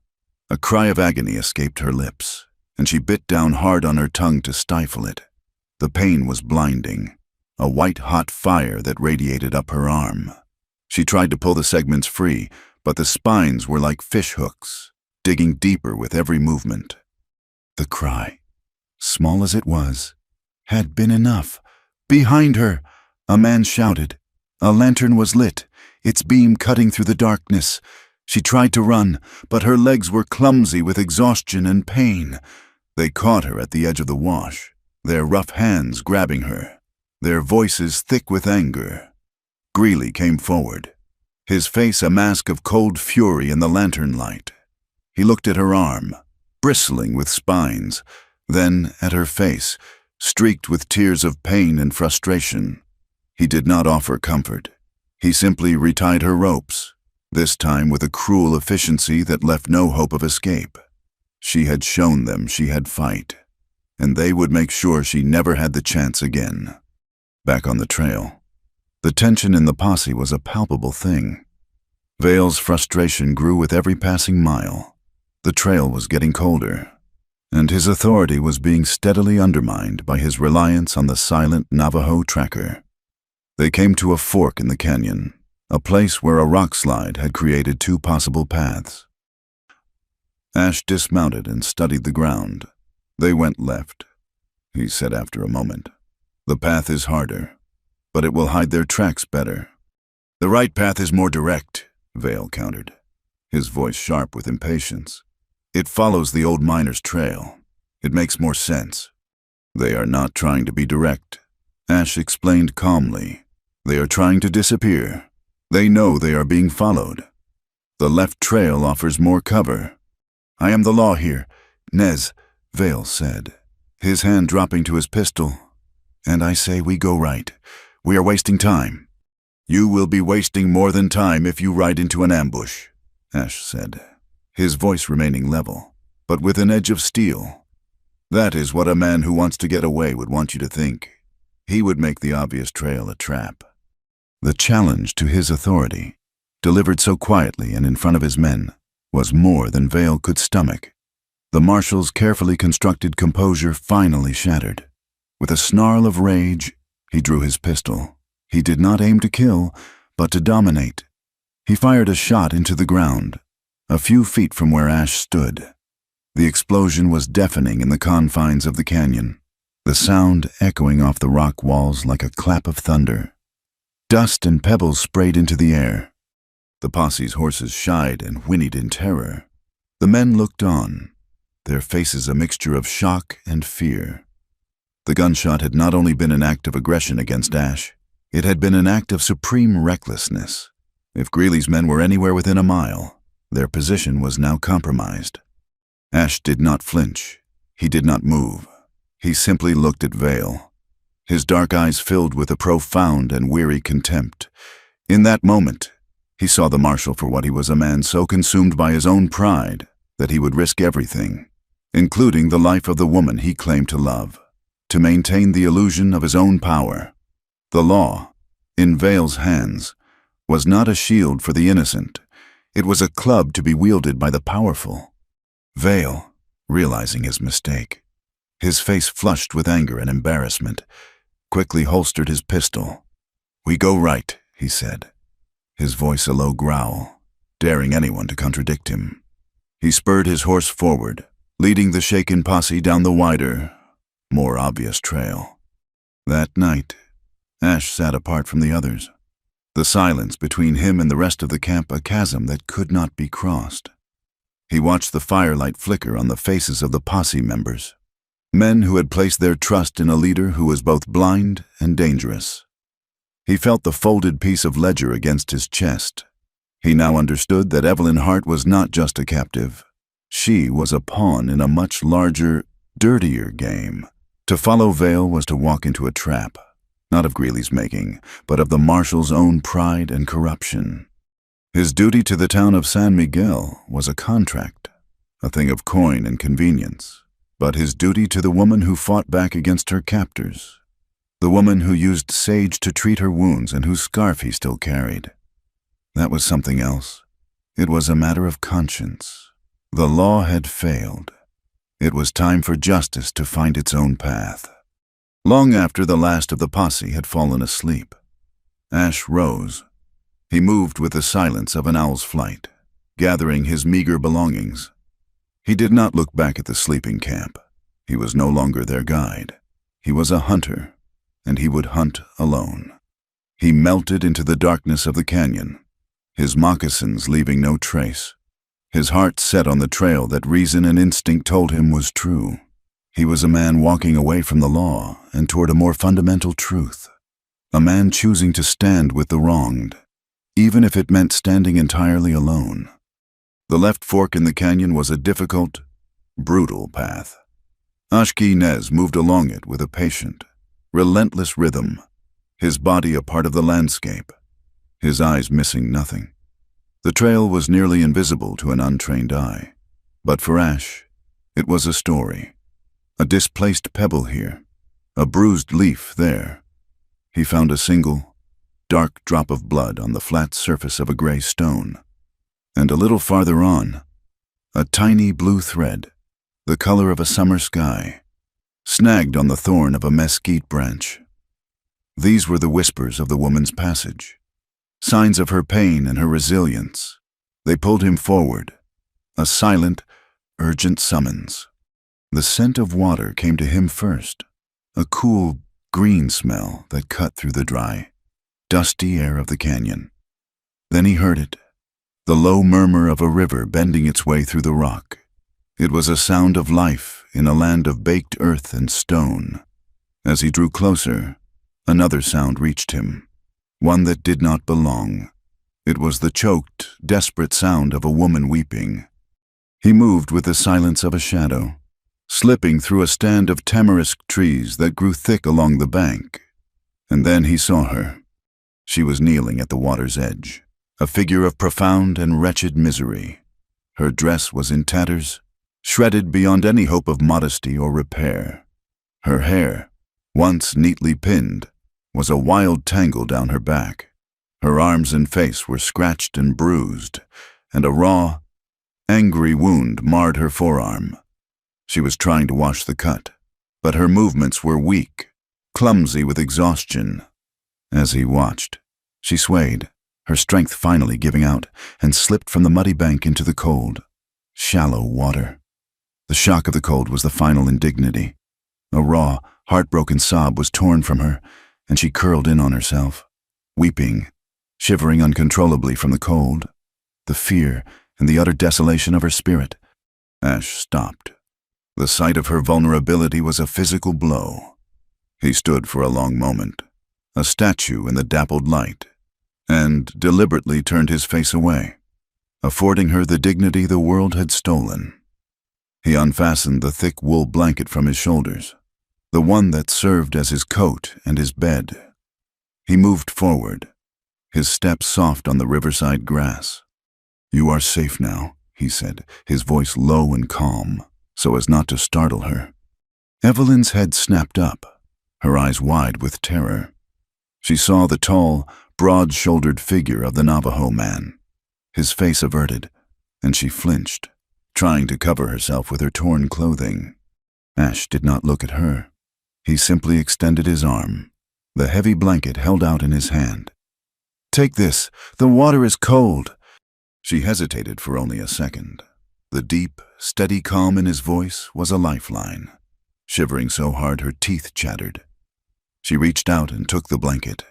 A cry of agony escaped her lips, and she bit down hard on her tongue to stifle it. The pain was blinding, a white-hot fire that radiated up her arm. She tried to pull the segments free, but the spines were like fish hooks, digging deeper with every movement. The cry, small as it was, had been enough. Behind her, a man shouted. A lantern was lit, its beam cutting through the darkness. She tried to run, but her legs were clumsy with exhaustion and pain. They caught her at the edge of the wash, their rough hands grabbing her, their voices thick with anger. Greeley came forward, his face a mask of cold fury in the lantern light. He looked at her arm, bristling with spines, then at her face, streaked with tears of pain and frustration. He did not offer comfort. He simply retied her ropes, this time with a cruel efficiency that left no hope of escape. She had shown them she had fight, and they would make sure she never had the chance again. Back on the trail, the tension in the posse was a palpable thing. Vale's frustration grew with every passing mile. The trail was getting colder, and his authority was being steadily undermined by his reliance on the silent Navajo tracker. They came to a fork in the canyon, a place where a rock slide had created two possible paths. Ash dismounted and studied the ground. They went left, he said after a moment. The path is harder, but it will hide their tracks better. The right path is more direct, Vale countered, his voice sharp with impatience. It follows the old miner's trail. It makes more sense. They are not trying to be direct, Ash explained calmly. They are trying to disappear. They know they are being followed. The left trail offers more cover. I am the law here, Nez, Vale said, his hand dropping to his pistol. And I say we go right. We are wasting time. You will be wasting more than time if you ride into an ambush, Ash said, his voice remaining level, but with an edge of steel. That is what a man who wants to get away would want you to think. He would make the obvious trail a trap. The challenge to his authority, delivered so quietly and in front of his men, was more than Vale could stomach. The marshal's carefully constructed composure finally shattered. With a snarl of rage, he drew his pistol. He did not aim to kill, but to dominate. He fired a shot into the ground, a few feet from where Ash stood. The explosion was deafening in the confines of the canyon, the sound echoing off the rock walls like a clap of thunder. Dust and pebbles sprayed into the air. The posse's horses shied and whinnied in terror. The men looked on, their faces a mixture of shock and fear. The gunshot had not only been an act of aggression against Ash, it had been an act of supreme recklessness. If Greeley's men were anywhere within a mile, their position was now compromised. Ash did not flinch. He did not move. He simply looked at Vale, his dark eyes filled with a profound and weary contempt. In that moment, he saw the marshal for what he was, a man so consumed by his own pride that he would risk everything, including the life of the woman he claimed to love, to maintain the illusion of his own power. The law, in Vale's hands, was not a shield for the innocent. It was a club to be wielded by the powerful. Vale, realizing his mistake, his face flushed with anger and embarrassment, quickly holstered his pistol. We go right, he said, his voice a low growl, daring anyone to contradict him. He spurred his horse forward, leading the shaken posse down the wider, more obvious trail. That night, Ash sat apart from the others, the silence between him and the rest of the camp a chasm that could not be crossed. He watched the firelight flicker on the faces of the posse members, men who had placed their trust in a leader who was both blind and dangerous. He felt the folded piece of ledger against his chest. He now understood that Evelyn Hart was not just a captive. She was a pawn in a much larger, dirtier game. To follow Vale was to walk into a trap, not of Greeley's making, but of the marshal's own pride and corruption. His duty to the town of San Miguel was a contract, a thing of coin and convenience, but his duty to the woman who fought back against her captors, the woman who used sage to treat her wounds and whose scarf he still carried. That was something else. It was a matter of conscience. The law had failed. It was time for justice to find its own path. Long after the last of the posse had fallen asleep, Ash rose. He moved with the silence of an owl's flight, gathering his meager belongings. He did not look back at the sleeping camp. He was no longer their guide. He was a hunter, and he would hunt alone. He melted into the darkness of the canyon, his moccasins leaving no trace, his heart set on the trail that reason and instinct told him was true. He was a man walking away from the law and toward a more fundamental truth, a man choosing to stand with the wronged, even if it meant standing entirely alone. The left fork in the canyon was a difficult, brutal path. Ashki Nez moved along it with a patient, relentless rhythm, his body a part of the landscape, his eyes missing nothing. The trail was nearly invisible to an untrained eye, but for Ash, it was a story. A displaced pebble here, a bruised leaf there. He found a single, dark drop of blood on the flat surface of a gray stone, and a little farther on, a tiny blue thread, the color of a summer sky, snagged on the thorn of a mesquite branch. These were the whispers of the woman's passage, signs of her pain and her resilience. They pulled him forward, a silent, urgent summons. The scent of water came to him first, a cool, green smell that cut through the dry, dusty air of the canyon. Then he heard it, the low murmur of a river bending its way through the rock. It was a sound of life in a land of baked earth and stone. As he drew closer, another sound reached him, one that did not belong. It was the choked, desperate sound of a woman weeping. He moved with the silence of a shadow, slipping through a stand of tamarisk trees that grew thick along the bank. And then he saw her. She was kneeling at the water's edge, a figure of profound and wretched misery. Her dress was in tatters, shredded beyond any hope of modesty or repair. Her hair, once neatly pinned, was a wild tangle down her back. Her arms and face were scratched and bruised, and a raw, angry wound marred her forearm. She was trying to wash the cut, but her movements were weak, clumsy with exhaustion. As he watched, she swayed, her strength finally giving out, and slipped from the muddy bank into the cold, shallow water. The shock of the cold was the final indignity. A raw, heartbroken sob was torn from her, and she curled in on herself, weeping, shivering uncontrollably from the cold, the fear, and the utter desolation of her spirit. Ash stopped. The sight of her vulnerability was a physical blow. He stood for a long moment, a statue in the dappled light, and deliberately turned his face away, affording her the dignity the world had stolen. He unfastened the thick wool blanket from his shoulders, the one that served as his coat and his bed. He moved forward, his steps soft on the riverside grass. "You are safe now," he said, his voice low and calm, so as not to startle her. Evelyn's head snapped up, her eyes wide with terror. She saw the tall, broad-shouldered figure of the Navajo man, his face averted, and she flinched, trying to cover herself with her torn clothing. Ash did not look at her. He simply extended his arm, the heavy blanket held out in his hand. "Take this. The water is cold." She hesitated for only a second. The deep, steady calm in his voice was a lifeline, shivering so hard her teeth chattered. She reached out and took the blanket.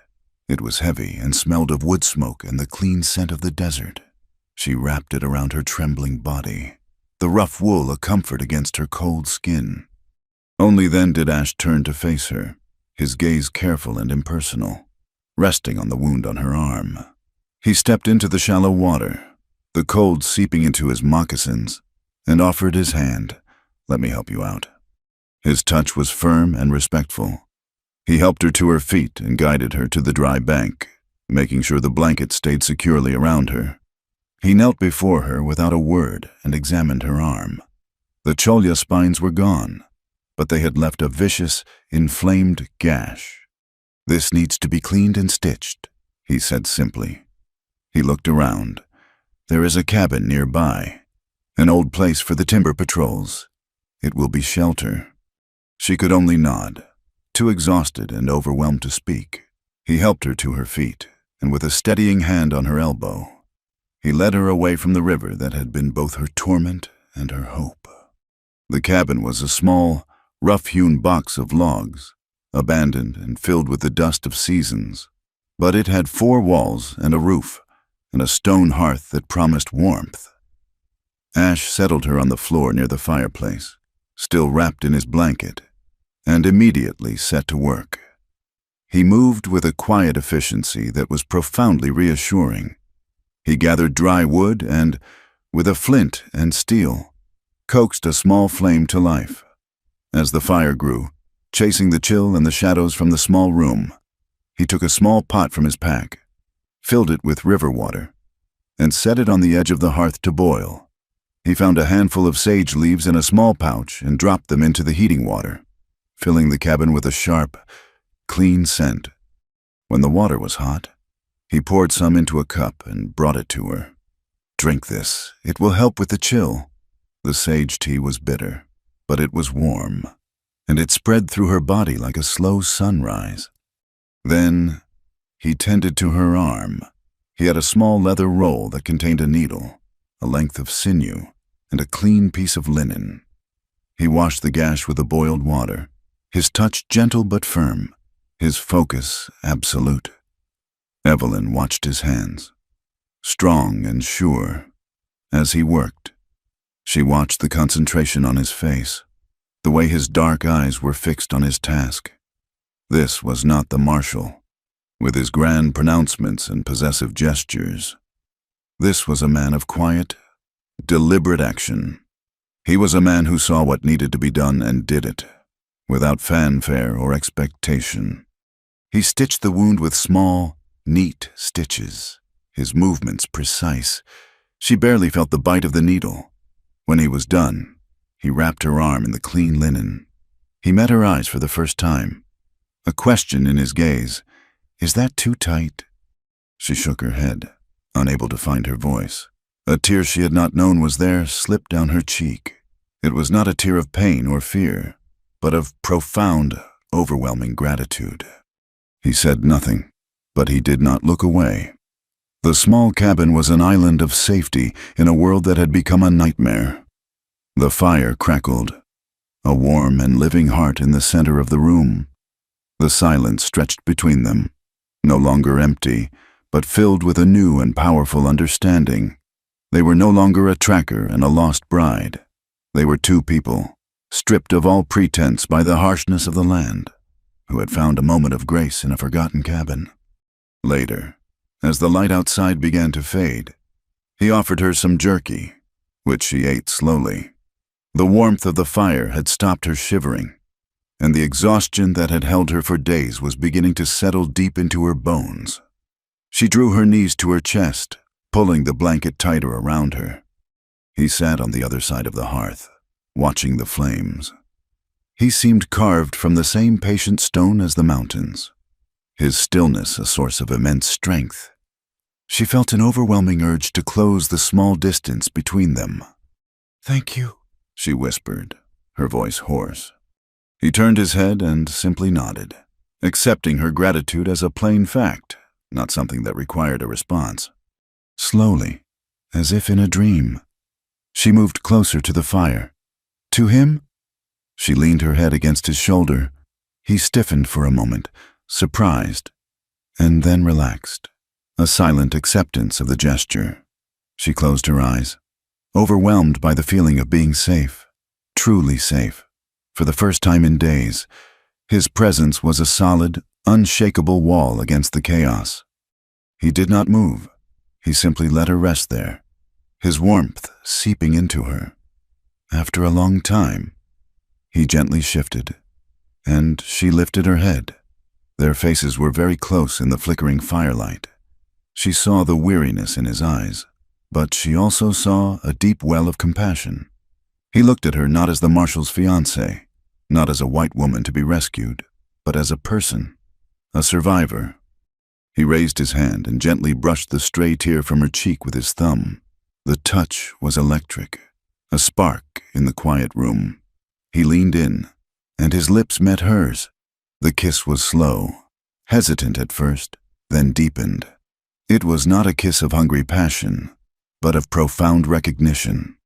It was heavy and smelled of wood smoke and the clean scent of the desert. She wrapped it around her trembling body, the rough wool a comfort against her cold skin. Only then did Ash turn to face her, his gaze careful and impersonal, resting on the wound on her arm. He stepped into the shallow water, the cold seeping into his moccasins, and offered his hand. "Let me help you out." His touch was firm and respectful. He helped her to her feet and guided her to the dry bank, making sure the blanket stayed securely around her. He knelt before her without a word and examined her arm. The cholla spines were gone, but they had left a vicious, inflamed gash. "This needs to be cleaned and stitched," he said simply. He looked around. "There is a cabin nearby, an old place for the timber patrols. It will be shelter." She could only nod, too exhausted and overwhelmed to speak. He helped her to her feet, and with a steadying hand on her elbow, he led her away from the river that had been both her torment and her hope. The cabin was a small, rough-hewn box of logs, abandoned and filled with the dust of seasons, but it had 4 walls and a roof, and a stone hearth that promised warmth. Ash settled her on the floor near the fireplace, still wrapped in his blanket, and immediately set to work. He moved with a quiet efficiency that was profoundly reassuring. He gathered dry wood and, with a flint and steel, coaxed a small flame to life. As the fire grew, chasing the chill and the shadows from the small room, he took a small pot from his pack, filled it with river water, and set it on the edge of the hearth to boil. He found a handful of sage leaves in a small pouch and dropped them into the heating water, filling the cabin with a sharp, clean scent. When the water was hot, he poured some into a cup and brought it to her. "Drink this. It will help with the chill." The sage tea was bitter, but it was warm, and it spread through her body like a slow sunrise. Then he tended to her arm. He had a small leather roll that contained a needle, a length of sinew, and a clean piece of linen. He washed the gash with the boiled water, his touch gentle but firm, his focus absolute. Evelyn watched his hands, strong and sure. As he worked, she watched the concentration on his face, the way his dark eyes were fixed on his task. This was not the marshal, with his grand pronouncements and possessive gestures. This was a man of quiet, deliberate action. He was a man who saw what needed to be done and did it, without fanfare or expectation. He stitched the wound with small, neat stitches, his movements precise. She barely felt the bite of the needle. When he was done, he wrapped her arm in the clean linen. He met her eyes for the first time, a question in his gaze. "Is that too tight?" She shook her head, unable to find her voice. A tear she had not known was there slipped down her cheek. It was not a tear of pain or fear, but of profound, overwhelming gratitude. He said nothing, but he did not look away. The small cabin was an island of safety in a world that had become a nightmare. The fire crackled, a warm and living heart in the center of the room. The silence stretched between them, no longer empty, but filled with a new and powerful understanding. They were no longer a tracker and a lost bride. They were two people, stripped of all pretense by the harshness of the land, who had found a moment of grace in a forgotten cabin. Later, as the light outside began to fade, he offered her some jerky, which she ate slowly. The warmth of the fire had stopped her shivering, and the exhaustion that had held her for days was beginning to settle deep into her bones. She drew her knees to her chest, pulling the blanket tighter around her. He sat on the other side of the hearth, watching the flames. He seemed carved from the same patient stone as the mountains, his stillness a source of immense strength. She felt an overwhelming urge to close the small distance between them. "Thank you," she whispered, her voice hoarse. He turned his head and simply nodded, accepting her gratitude as a plain fact, not something that required a response. Slowly, as if in a dream, she moved closer to the fire. To him? She leaned her head against his shoulder. He stiffened for a moment, surprised, and then relaxed, a silent acceptance of the gesture. She closed her eyes, overwhelmed by the feeling of being safe, truly safe. For the first time in days, his presence was a solid, unshakable wall against the chaos. He did not move. He simply let her rest there, his warmth seeping into her. After a long time, he gently shifted, and she lifted her head. Their faces were very close in the flickering firelight. She saw the weariness in his eyes, but she also saw a deep well of compassion. He looked at her not as the marshal's fiancée, not as a white woman to be rescued, but as a person, a survivor. He raised his hand and gently brushed the stray tear from her cheek with his thumb. The touch was electric, a spark in the quiet room. He leaned in, and his lips met hers. The kiss was slow, hesitant at first, then deepened. It was not a kiss of hungry passion, but of profound recognition,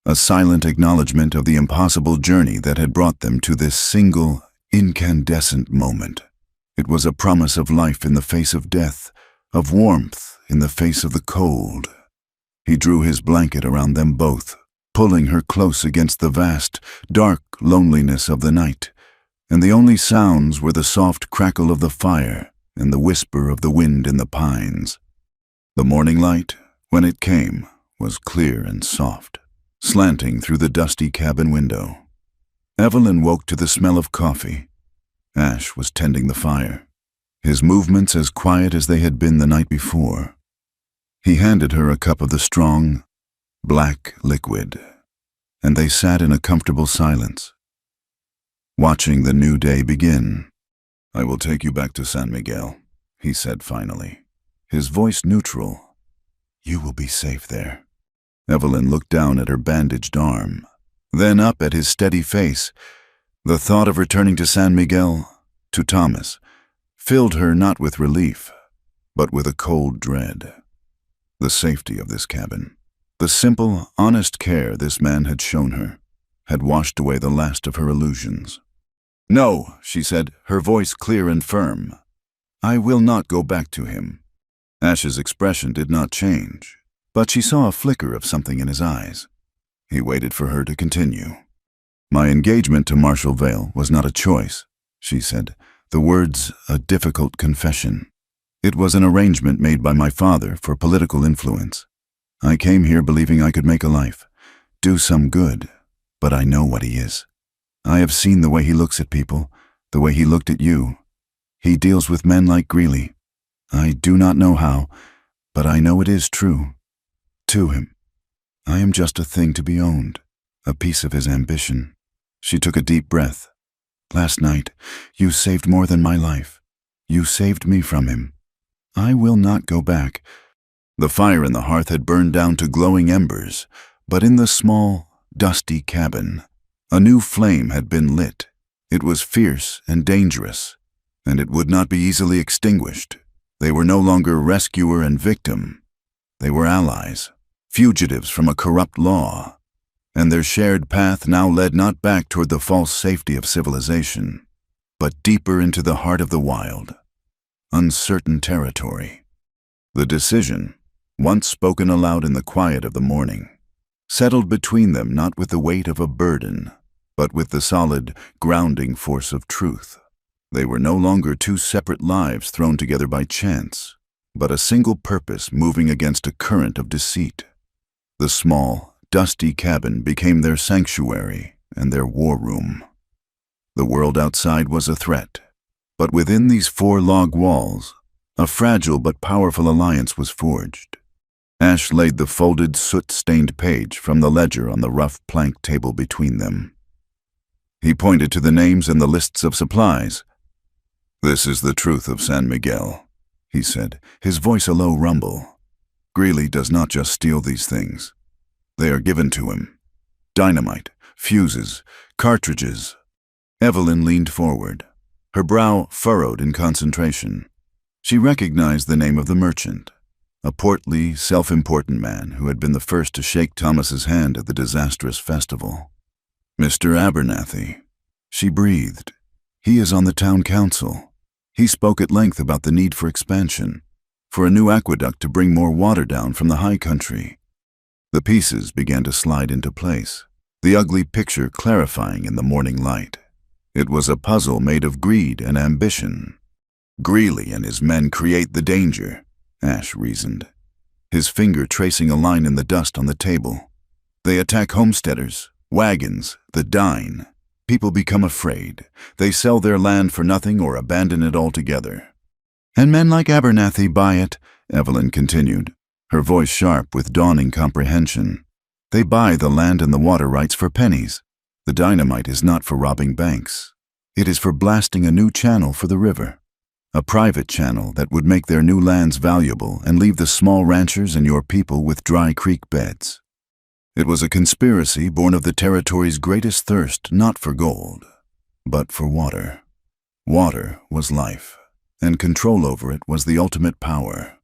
a silent acknowledgement of the impossible journey that had brought them to this single, incandescent moment. It was a promise of life in the face of death, of warmth in the face of the cold. He drew his blanket around them both, pulling her close against the vast, dark loneliness of the night, and the only sounds were the soft crackle of the fire and the whisper of the wind in the pines. The morning light, when it came, was clear and soft, slanting through the dusty cabin window. Evelyn woke to the smell of coffee. Ash was tending the fire, his movements as quiet as they had been the night before. He handed her a cup of the strong, black liquid, and they sat in a comfortable silence, watching the new day begin. "I will take you back to San Miguel," he said finally, his voice neutral. "You will be safe there." Evelyn looked down at her bandaged arm, then up at his steady face. The thought of returning to San Miguel, to Thomas, filled her not with relief, but with a cold dread. The safety of this cabin, the simple, honest care this man had shown her, had washed away the last of her illusions. "No," she said, her voice clear and firm. "I will not go back to him." Ash's expression did not change, but she saw a flicker of something in his eyes. He waited for her to continue. "My engagement to Marshall Vale was not a choice," she said, the words a difficult confession. "It was an arrangement made by my father for political influence. I came here believing I could make a life, do some good, but I know what he is. I have seen the way he looks at people, the way he looked at you. He deals with men like Greeley. I do not know how, but I know it is true. To him, I am just a thing to be owned, a piece of his ambition." She took a deep breath. "Last night, you saved more than my life. You saved me from him. I will not go back." The fire in the hearth had burned down to glowing embers, but in the small, dusty cabin, a new flame had been lit. It was fierce and dangerous, and it would not be easily extinguished. They were no longer rescuer and victim. They were allies, fugitives from a corrupt law, and their shared path now led not back toward the false safety of civilization, but deeper into the heart of the wild, uncertain territory. The decision, once spoken aloud in the quiet of the morning, settled between them not with the weight of a burden, but with the solid, grounding force of truth. They were no longer two separate lives thrown together by chance, but a single purpose moving against a current of deceit. The small, dusty cabin became their sanctuary and their war room. The world outside was a threat, but within these four log walls, a fragile but powerful alliance was forged. Ash laid the folded, soot-stained page from the ledger on the rough plank table between them. He pointed to the names and the lists of supplies. "This is the truth of San Miguel," he said, his voice a low rumble. "Greeley does not just steal these things. They are given to him. Dynamite, fuses, cartridges." Evelyn leaned forward, her brow furrowed in concentration. She recognized the name of the merchant, a portly, self-important man who had been the first to shake Thomas's hand at the disastrous festival. "Mr. Abernathy," she breathed. "He is on the town council. He spoke at length about the need for expansion, for a new aqueduct to bring more water down from the high country." The pieces began to slide into place, the ugly picture clarifying in the morning light. It was a puzzle made of greed and ambition. "Greeley and his men create the danger," Ash reasoned, his finger tracing a line in the dust on the table. "They attack homesteaders, wagons, the dine. People become afraid. They sell their land for nothing or abandon it altogether." "And men like Abernathy buy it," Evelyn continued, her voice sharp with dawning comprehension. "They buy the land and the water rights for pennies. The dynamite is not for robbing banks. It is for blasting a new channel for the river, a private channel that would make their new lands valuable and leave the small ranchers and your people with dry creek beds." It was a conspiracy born of the territory's greatest thirst not for gold, but for water. Water was life, and control over it was the ultimate power.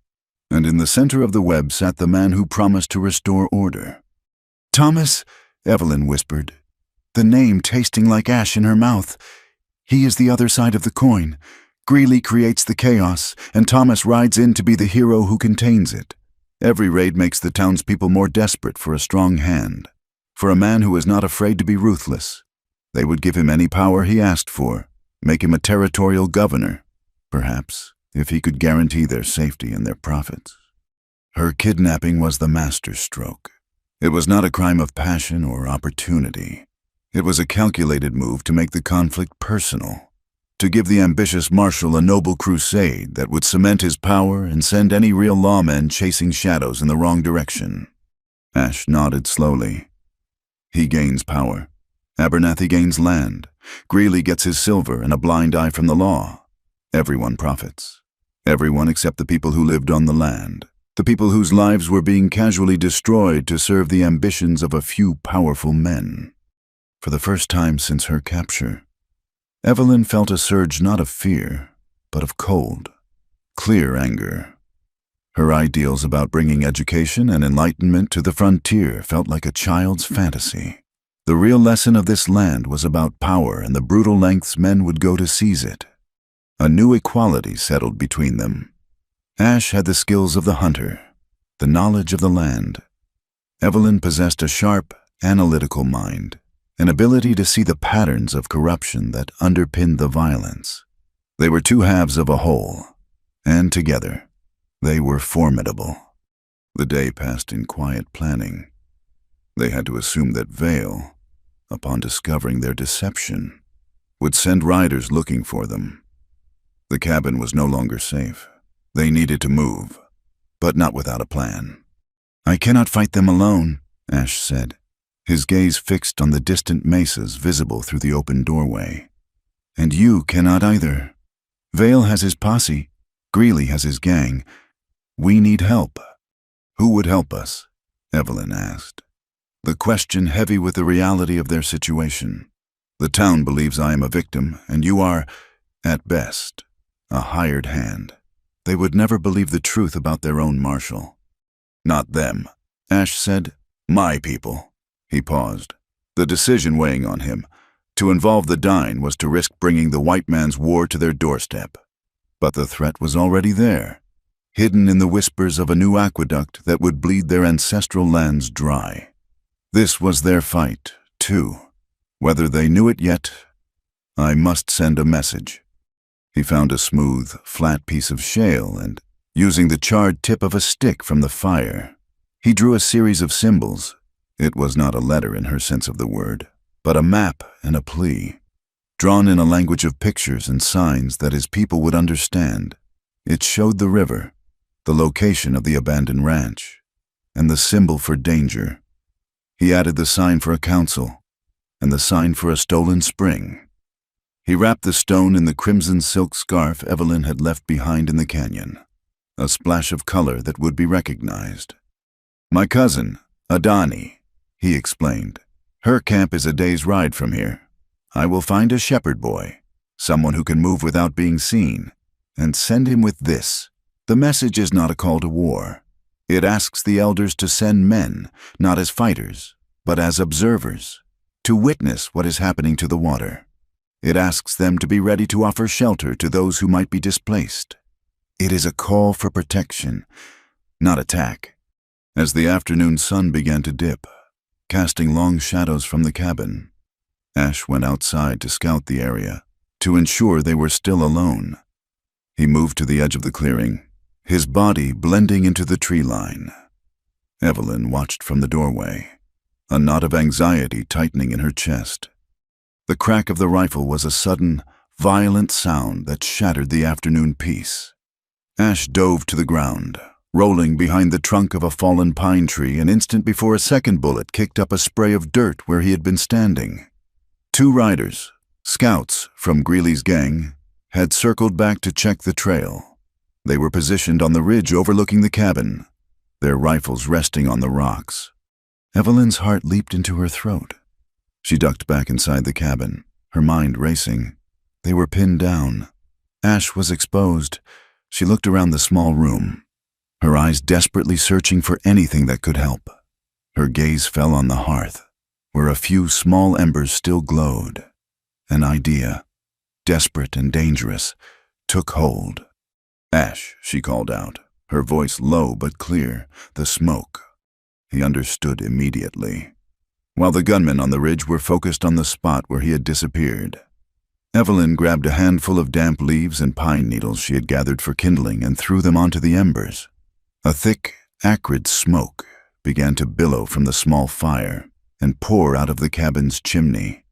And in the center of the web sat the man who promised to restore order. "Thomas," Evelyn whispered, the name tasting like ash in her mouth. "He is the other side of the coin. Greeley creates the chaos, and Thomas rides in to be the hero who contains it. Every raid makes the townspeople more desperate for a strong hand, for a man who is not afraid to be ruthless. They would give him any power he asked for, make him a territorial governor, perhaps, if he could guarantee their safety and their profits." Her kidnapping was the masterstroke. It was not a crime of passion or opportunity. It was a calculated move to make the conflict personal, to give the ambitious Marshal a noble crusade that would cement his power and send any real lawmen chasing shadows in the wrong direction. Ash nodded slowly. "He gains power. Abernathy gains land. Greeley gets his silver and a blind eye from the law. Everyone profits. Everyone except the people who lived on the land, the people whose lives were being casually destroyed to serve the ambitions of a few powerful men. For the first time since her capture, Evelyn felt a surge not of fear, but of cold, clear anger. Her ideals about bringing education and enlightenment to the frontier felt like a child's fantasy. The real lesson of this land was about power and the brutal lengths men would go to seize it. A new equality settled between them. Ash had the skills of the hunter, the knowledge of the land. Evelyn possessed a sharp, analytical mind, an ability to see the patterns of corruption that underpinned the violence. They were two halves of a whole, and together, they were formidable. The day passed in quiet planning. They had to assume that Vale, upon discovering their deception, would send riders looking for them. The cabin was no longer safe. They needed to move, but not without a plan. "I cannot fight them alone," Ash said, his gaze fixed on the distant mesas visible through the open doorway. "And you cannot either. Vale has his posse. Greeley has his gang. We need help." "Who would help us?" Evelyn asked, the question heavy with the reality of their situation. "The town believes I am a victim, and you are, at best, a hired hand. They would never believe the truth about their own marshal." "Not them," Ash said. "My people." He paused, the decision weighing on him. To involve the Dine was to risk bringing the white man's war to their doorstep. But the threat was already there, hidden in the whispers of a new aqueduct that would bleed their ancestral lands dry. This was their fight, too, whether they knew it yet. "I must send a message." He found a smooth, flat piece of shale and, using the charred tip of a stick from the fire, he drew a series of symbols. It was not a letter in her sense of the word, but a map and a plea, drawn in a language of pictures and signs that his people would understand. It showed the river, the location of the abandoned ranch, and the symbol for danger. He added the sign for a council, and the sign for a stolen spring. He wrapped the stone in the crimson silk scarf Evelyn had left behind in the canyon, a splash of color that would be recognized. "My cousin, Adani," he explained. "Her camp is a day's ride from here. I will find a shepherd boy, someone who can move without being seen, and send him with this. The message is not a call to war. It asks the elders to send men, not as fighters, but as observers, to witness what is happening to the water. It asks them to be ready to offer shelter to those who might be displaced. It is a call for protection, not attack." As the afternoon sun began to dip, casting long shadows from the cabin, Ash went outside to scout the area, to ensure they were still alone. He moved to the edge of the clearing, his body blending into the tree line. Evelyn watched from the doorway, a knot of anxiety tightening in her chest. The crack of the rifle was a sudden, violent sound that shattered the afternoon peace. Ash dove to the ground, rolling behind the trunk of a fallen pine tree an instant before a second bullet kicked up a spray of dirt where he had been standing. Two riders, scouts from Greeley's gang, had circled back to check the trail. They were positioned on the ridge overlooking the cabin, their rifles resting on the rocks. Evelyn's heart leaped into her throat. She ducked back inside the cabin, her mind racing. They were pinned down. Ash was exposed. She looked around the small room, her eyes desperately searching for anything that could help. Her gaze fell on the hearth, where a few small embers still glowed. An idea, desperate and dangerous, took hold. "Ash," she called out, her voice low but clear. "The smoke." He understood immediately, while the gunmen on the ridge were focused on the spot where he had disappeared. Evelyn grabbed a handful of damp leaves and pine needles she had gathered for kindling and threw them onto the embers. A thick, acrid smoke began to billow from the small fire and pour out of the cabin's chimney.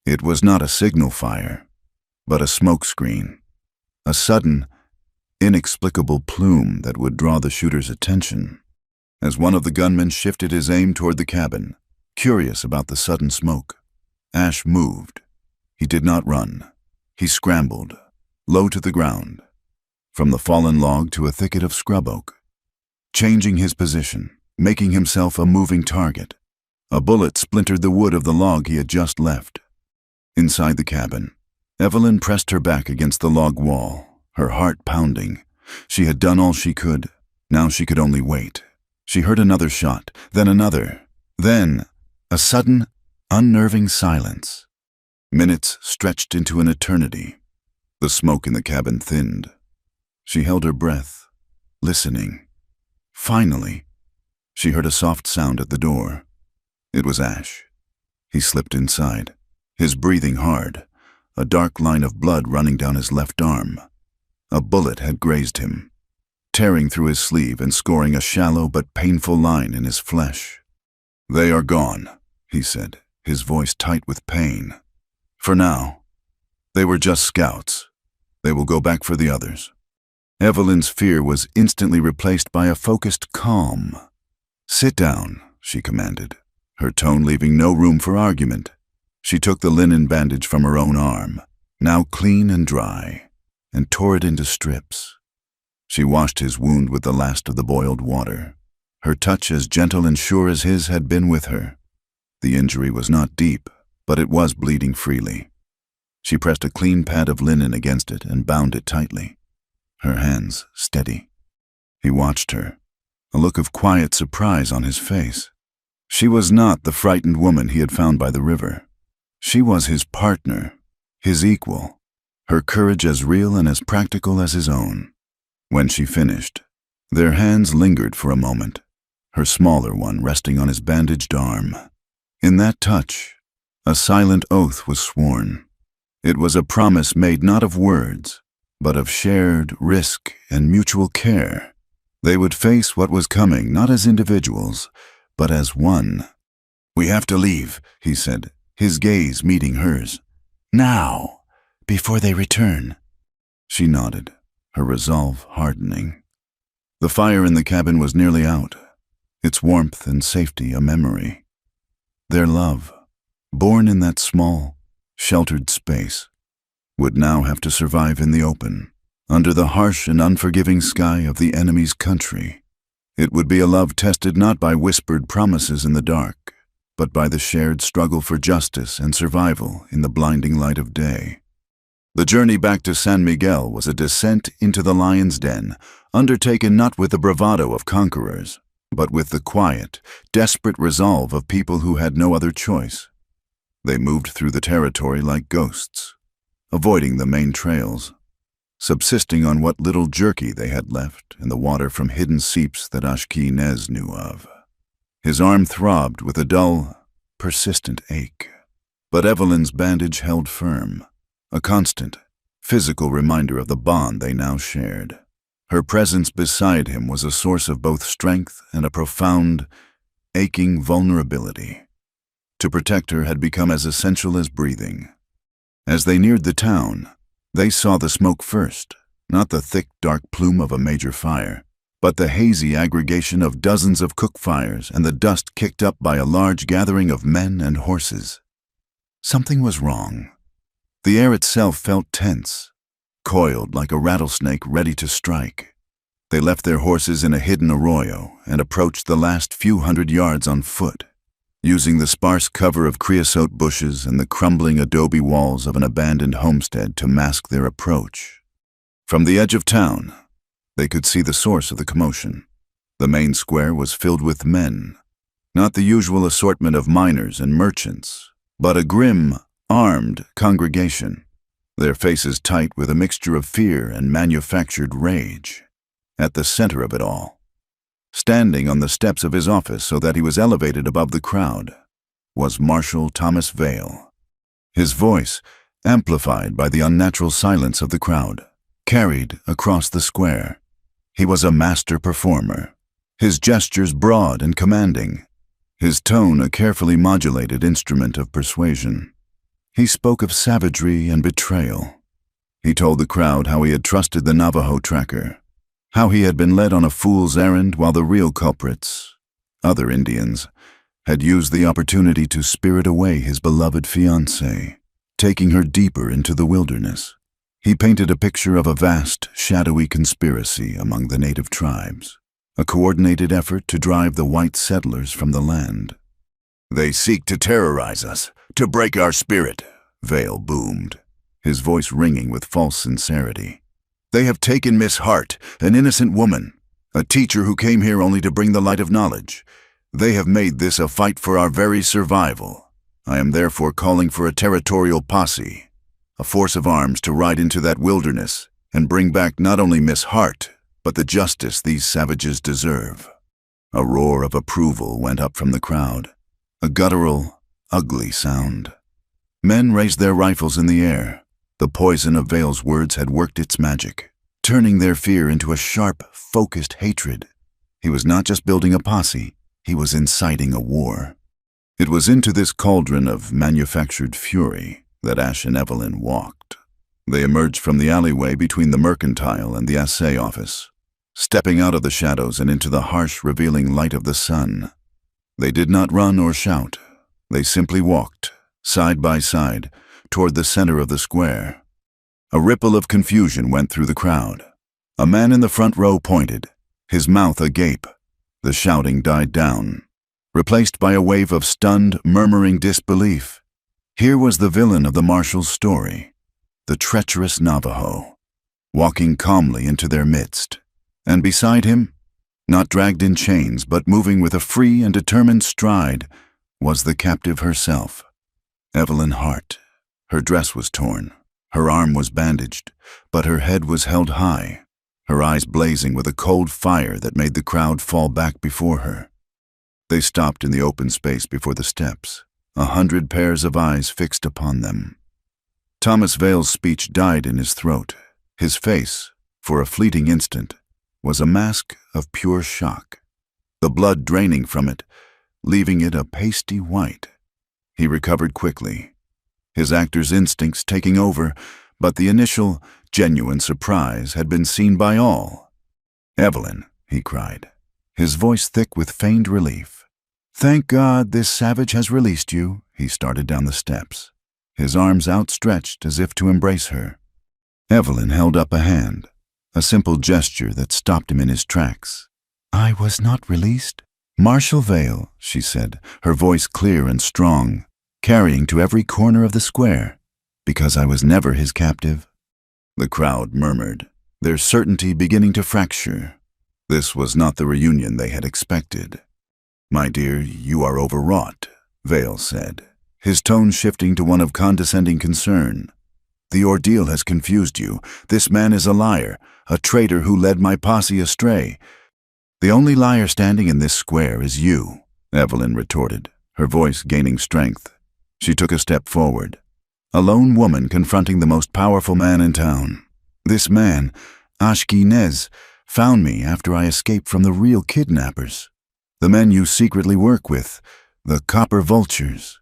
It was not a signal fire, but a smoke screen, a sudden, inexplicable plume that would draw the shooter's attention. As one of the gunmen shifted his aim toward the cabin, curious about the sudden smoke, Ash moved. He did not run. He scrambled, low to the ground. from the fallen log to a thicket of scrub oak, changing his position, making himself a moving target. A bullet splintered the wood of the log he had just left. Inside the cabin, Evelyn pressed her back against the log wall, her heart pounding. She had done all she could. Now she could only wait. She heard another shot, then another. Then, a sudden, unnerving silence. Minutes stretched into an eternity. The smoke in the cabin thinned. She held her breath, listening. Finally, she heard a soft sound at the door. It was Ash. He slipped inside, his breathing hard, a dark line of blood running down his left arm. A bullet had grazed him, tearing through his sleeve and scoring a shallow but painful line in his flesh. "They are gone," he said, his voice tight with pain. "For now. They were just scouts. They will go back for the others." Evelyn's fear was instantly replaced by a focused calm. "Sit down," she commanded, her tone leaving no room for argument. She took the linen bandage from her own arm, now clean and dry, and tore it into strips. She washed his wound with the last of the boiled water, her touch as gentle and sure as his had been with her. The injury was not deep, but it was bleeding freely. She pressed a clean pad of linen against it and bound it tightly, her hands steady. He watched her, a look of quiet surprise on his face. She was not the frightened woman he had found by the river. She was his partner, his equal, her courage as real and as practical as his own. When she finished, their hands lingered for a moment, her smaller one resting on his bandaged arm. In that touch, a silent oath was sworn. It was a promise made not of words, but of shared risk and mutual care. They would face what was coming not as individuals, but as one. "We have to leave," he said, his gaze meeting hers. "Now, before they return." She nodded, her resolve hardening. The fire in the cabin was nearly out, its warmth and safety a memory. Their love, born in that small, sheltered space, would now have to survive in the open, under the harsh and unforgiving sky of the enemy's country. It would be a love tested not by whispered promises in the dark, but by the shared struggle for justice and survival in the blinding light of day. The journey back to San Miguel was a descent into the lion's den, undertaken not with the bravado of conquerors, but with the quiet, desperate resolve of people who had no other choice. They moved through the territory like ghosts, avoiding the main trails, subsisting on what little jerky they had left and the water from hidden seeps that Ashki-Nez knew of. His arm throbbed with a dull, persistent ache, but Evelyn's bandage held firm, a constant, physical reminder of the bond they now shared. Her presence beside him was a source of both strength and a profound, aching vulnerability. To protect her had become as essential as breathing. As they neared the town, they saw the smoke first, not the thick, dark plume of a major fire, but the hazy aggregation of dozens of cook fires and the dust kicked up by a large gathering of men and horses. Something was wrong. The air itself felt tense, coiled like a rattlesnake ready to strike. They left their horses in a hidden arroyo and approached the last few hundred yards on foot, using the sparse cover of creosote bushes and the crumbling adobe walls of an abandoned homestead to mask their approach. From the edge of town, they could see the source of the commotion. The main square was filled with men, not the usual assortment of miners and merchants, but a grim, armed congregation, their faces tight with a mixture of fear and manufactured rage. At the center of it all, standing on the steps of his office so that he was elevated above the crowd, was Marshal Thomas Vale. His voice, amplified by the unnatural silence of the crowd, carried across the square. He was a master performer, his gestures broad and commanding, his tone a carefully modulated instrument of persuasion. He spoke of savagery and betrayal. He told the crowd how he had trusted the Navajo tracker, how he had been led on a fool's errand while the real culprits, other Indians, had used the opportunity to spirit away his beloved fiancée, taking her deeper into the wilderness. He painted a picture of a vast, shadowy conspiracy among the native tribes, a coordinated effort to drive the white settlers from the land. "They seek to terrorize us, to break our spirit," Vale boomed, his voice ringing with false sincerity. "They have taken Miss Hart, an innocent woman, a teacher who came here only to bring the light of knowledge. They have made this a fight for our very survival. I am therefore calling for a territorial posse, a force of arms to ride into that wilderness and bring back not only Miss Hart, but the justice these savages deserve." A roar of approval went up from the crowd, a guttural, ugly sound. Men raised their rifles in the air. The poison of Vale's words had worked its magic, turning their fear into a sharp, focused hatred. He was not just building a posse, he was inciting a war. It was into this cauldron of manufactured fury that Ash and Evelyn walked. They emerged from the alleyway between the mercantile and the assay office, stepping out of the shadows and into the harsh, revealing light of the sun. They did not run or shout. They simply walked, side by side, toward the center of the square. A ripple of confusion went through the crowd. A man in the front row pointed, his mouth agape. The shouting died down, replaced by a wave of stunned, murmuring disbelief. Here was the villain of the marshal's story, the treacherous Navajo, walking calmly into their midst. And beside him, not dragged in chains but moving with a free and determined stride, was the captive herself, Evelyn Hart. Her dress was torn, her arm was bandaged, but her head was held high, her eyes blazing with a cold fire that made the crowd fall back before her. They stopped in the open space before the steps, 100 pairs of eyes fixed upon them. Thomas Vale's speech died in his throat. His face, for a fleeting instant, was a mask of pure shock, the blood draining from it, leaving it a pasty white. He recovered quickly, his actor's instincts taking over, but the initial, genuine surprise had been seen by all. "Evelyn," he cried, his voice thick with feigned relief. "Thank God this savage has released you." He started down the steps, his arms outstretched as if to embrace her. Evelyn held up a hand, a simple gesture that stopped him in his tracks. "I was not released." "Marshal Vale," she said, her voice clear and strong, carrying to every corner of the square, "because I was never his captive." The crowd murmured, their certainty beginning to fracture. This was not the reunion they had expected. "My dear, you are overwrought," Vale said, his tone shifting to one of condescending concern. "The ordeal has confused you. This man is a liar, a traitor who led my posse astray." "The only liar standing in this square is you," Evelyn retorted, her voice gaining strength. She took a step forward, a lone woman confronting the most powerful man in town. "This man, Ashkenaz, found me after I escaped from the real kidnappers. The men you secretly work with, the copper vultures."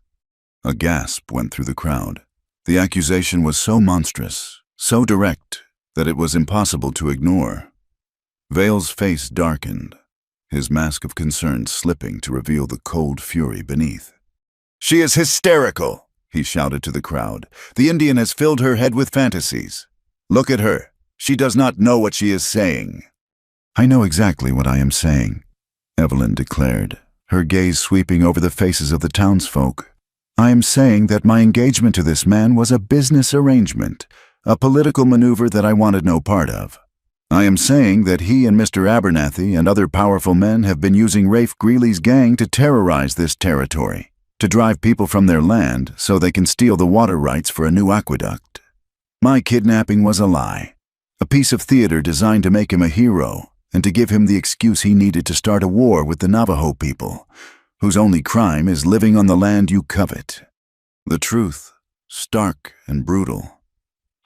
A gasp went through the crowd. The accusation was so monstrous, so direct, that it was impossible to ignore. Vale's face darkened, his mask of concern slipping to reveal the cold fury beneath. "She is hysterical," he shouted to the crowd. "The Indian has filled her head with fantasies. Look at her. She does not know what she is saying." "I know exactly what I am saying," Evelyn declared, her gaze sweeping over the faces of the townsfolk. "I am saying that my engagement to this man was a business arrangement, a political maneuver that I wanted no part of. I am saying that he and Mr. Abernathy and other powerful men have been using Rafe Greeley's gang to terrorize this territory, to drive people from their land so they can steal the water rights for a new aqueduct. My kidnapping was a lie, a piece of theater designed to make him a hero and to give him the excuse he needed to start a war with the Navajo people, whose only crime is living on the land you covet." The truth, stark and brutal,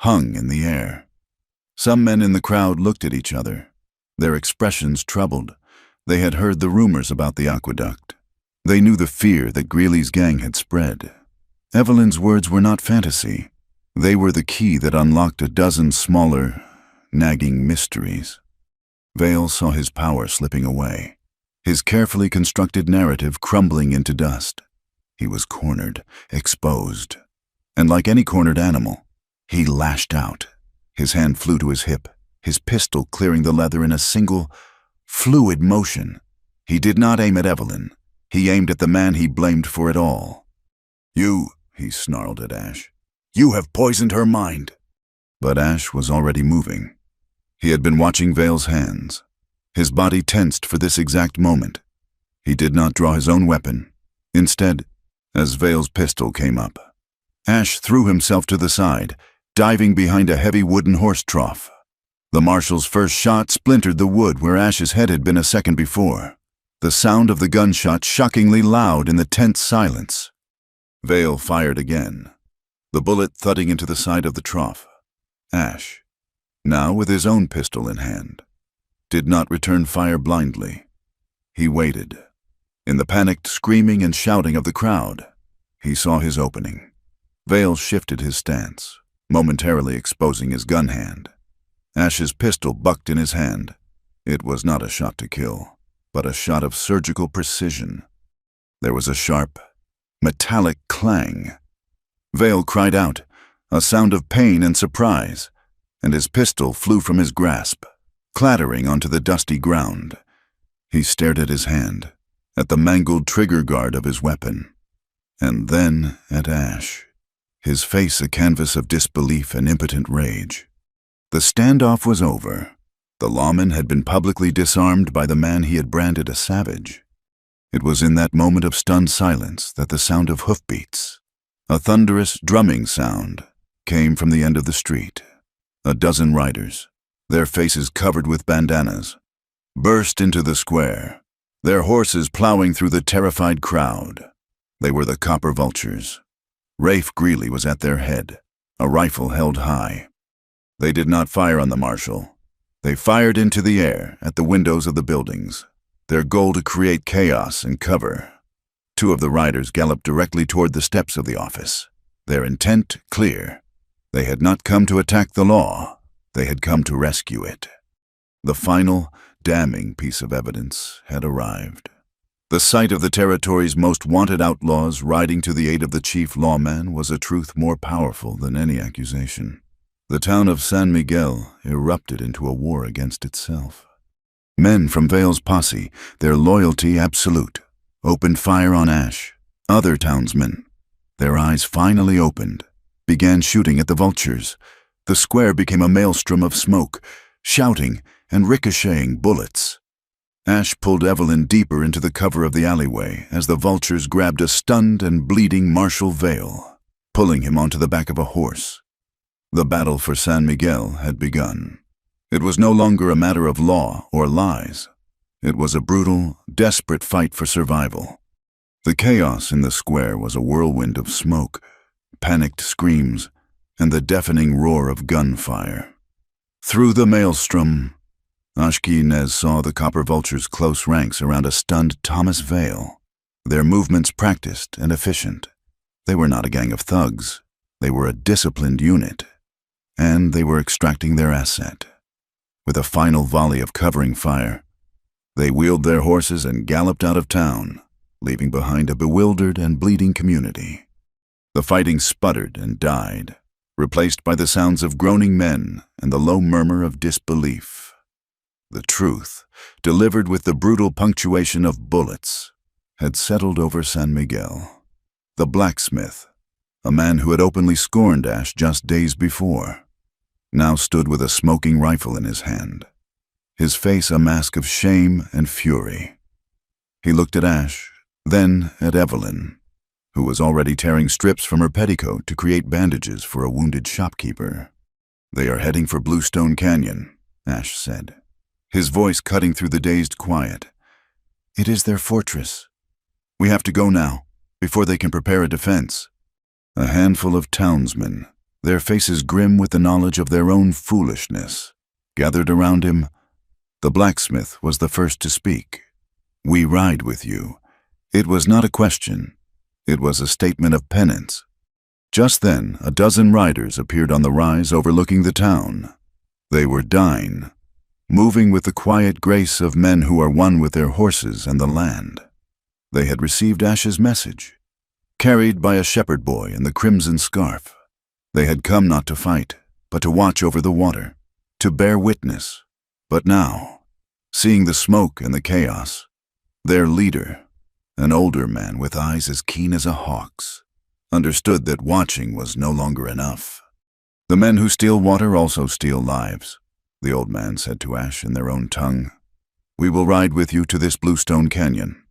hung in the air. Some men in the crowd looked at each other, their expressions troubled. They had heard the rumors about the aqueduct. They knew the fear that Greeley's gang had spread. Evelyn's words were not fantasy. They were the key that unlocked a dozen smaller, nagging mysteries. Vale saw his power slipping away, his carefully constructed narrative crumbling into dust. He was cornered, exposed, and like any cornered animal, he lashed out. His hand flew to his hip, his pistol clearing the leather in a single, fluid motion. He did not aim at Evelyn. He aimed at the man he blamed for it all. "You," he snarled at Ash. "You have poisoned her mind." But Ash was already moving. He had been watching Vale's hands. His body tensed for this exact moment. He did not draw his own weapon. Instead, as Vale's pistol came up, Ash threw himself to the side, diving behind a heavy wooden horse trough. The marshal's first shot splintered the wood where Ash's head had been a second before, the sound of the gunshot shockingly loud in the tense silence. Vale fired again, the bullet thudding into the side of the trough. Ash, now with his own pistol in hand, did not return fire blindly. He waited. In the panicked screaming and shouting of the crowd, he saw his opening. Vale shifted his stance, momentarily exposing his gun hand. Ash's pistol bucked in his hand. It was not a shot to kill, but a shot of surgical precision. There was a sharp, metallic clang. Vale cried out, a sound of pain and surprise, and his pistol flew from his grasp, clattering onto the dusty ground. He stared at his hand, at the mangled trigger guard of his weapon, and then at Ash, his face a canvas of disbelief and impotent rage. The standoff was over. The lawman had been publicly disarmed by the man he had branded a savage. It was in that moment of stunned silence that the sound of hoofbeats, a thunderous drumming sound, came from the end of the street. A dozen riders, their faces covered with bandanas, burst into the square, their horses plowing through the terrified crowd. They were the Copper Vultures. Rafe Greeley was at their head, a rifle held high. They did not fire on the marshal. They fired into the air at the windows of the buildings, their goal to create chaos and cover. Two of the riders galloped directly toward the steps of the office, their intent clear. They had not come to attack the law. They had come to rescue it. The final, damning piece of evidence had arrived. The sight of the territory's most wanted outlaws riding to the aid of the chief lawman was a truth more powerful than any accusation. The town of San Miguel erupted into a war against itself. Men from Vale's posse, their loyalty absolute, opened fire on Ash. Other townsmen, their eyes finally opened, began shooting at the vultures. The square became a maelstrom of smoke, shouting and ricocheting bullets. Ash pulled Evelyn deeper into the cover of the alleyway as the vultures grabbed a stunned and bleeding Marshal Vale, pulling him onto the back of a horse. The battle for San Miguel had begun. It was no longer a matter of law or lies. It was a brutal, desperate fight for survival. The chaos in the square was a whirlwind of smoke, panicked screams, and the deafening roar of gunfire. Through the maelstrom, Ashki saw the Copper Vultures' close ranks around a stunned Thomas Vale, their movements practiced and efficient. They were not a gang of thugs. They were a disciplined unit, and they were extracting their asset. With a final volley of covering fire, they wheeled their horses and galloped out of town, leaving behind a bewildered and bleeding community. The fighting sputtered and died, replaced by the sounds of groaning men and the low murmur of disbelief. The truth, delivered with the brutal punctuation of bullets, had settled over San Miguel. The blacksmith, a man who had openly scorned Ash just days before, now stood with a smoking rifle in his hand, his face a mask of shame and fury. He looked at Ash, then at Evelyn, who was already tearing strips from her petticoat to create bandages for a wounded shopkeeper. "They are heading for Bluestone Canyon," Ash said, his voice cutting through the dazed quiet. "It is their fortress. We have to go now, before they can prepare a defense." A handful of townsmen, their faces grim with the knowledge of their own foolishness, gathered around him. The blacksmith was the first to speak. "We ride with you." It was not a question. It was a statement of penance. Just then, a dozen riders appeared on the rise overlooking the town. They were Dine, moving with the quiet grace of men who are one with their horses and the land. They had received Ash's message, carried by a shepherd boy in the crimson scarf. They had come not to fight, but to watch over the water, to bear witness. But now, seeing the smoke and the chaos, their leader, an older man with eyes as keen as a hawk's, understood that watching was no longer enough. "The men who steal water also steal lives," the old man said to Ash in their own tongue. "We will ride with you to this Bluestone Canyon."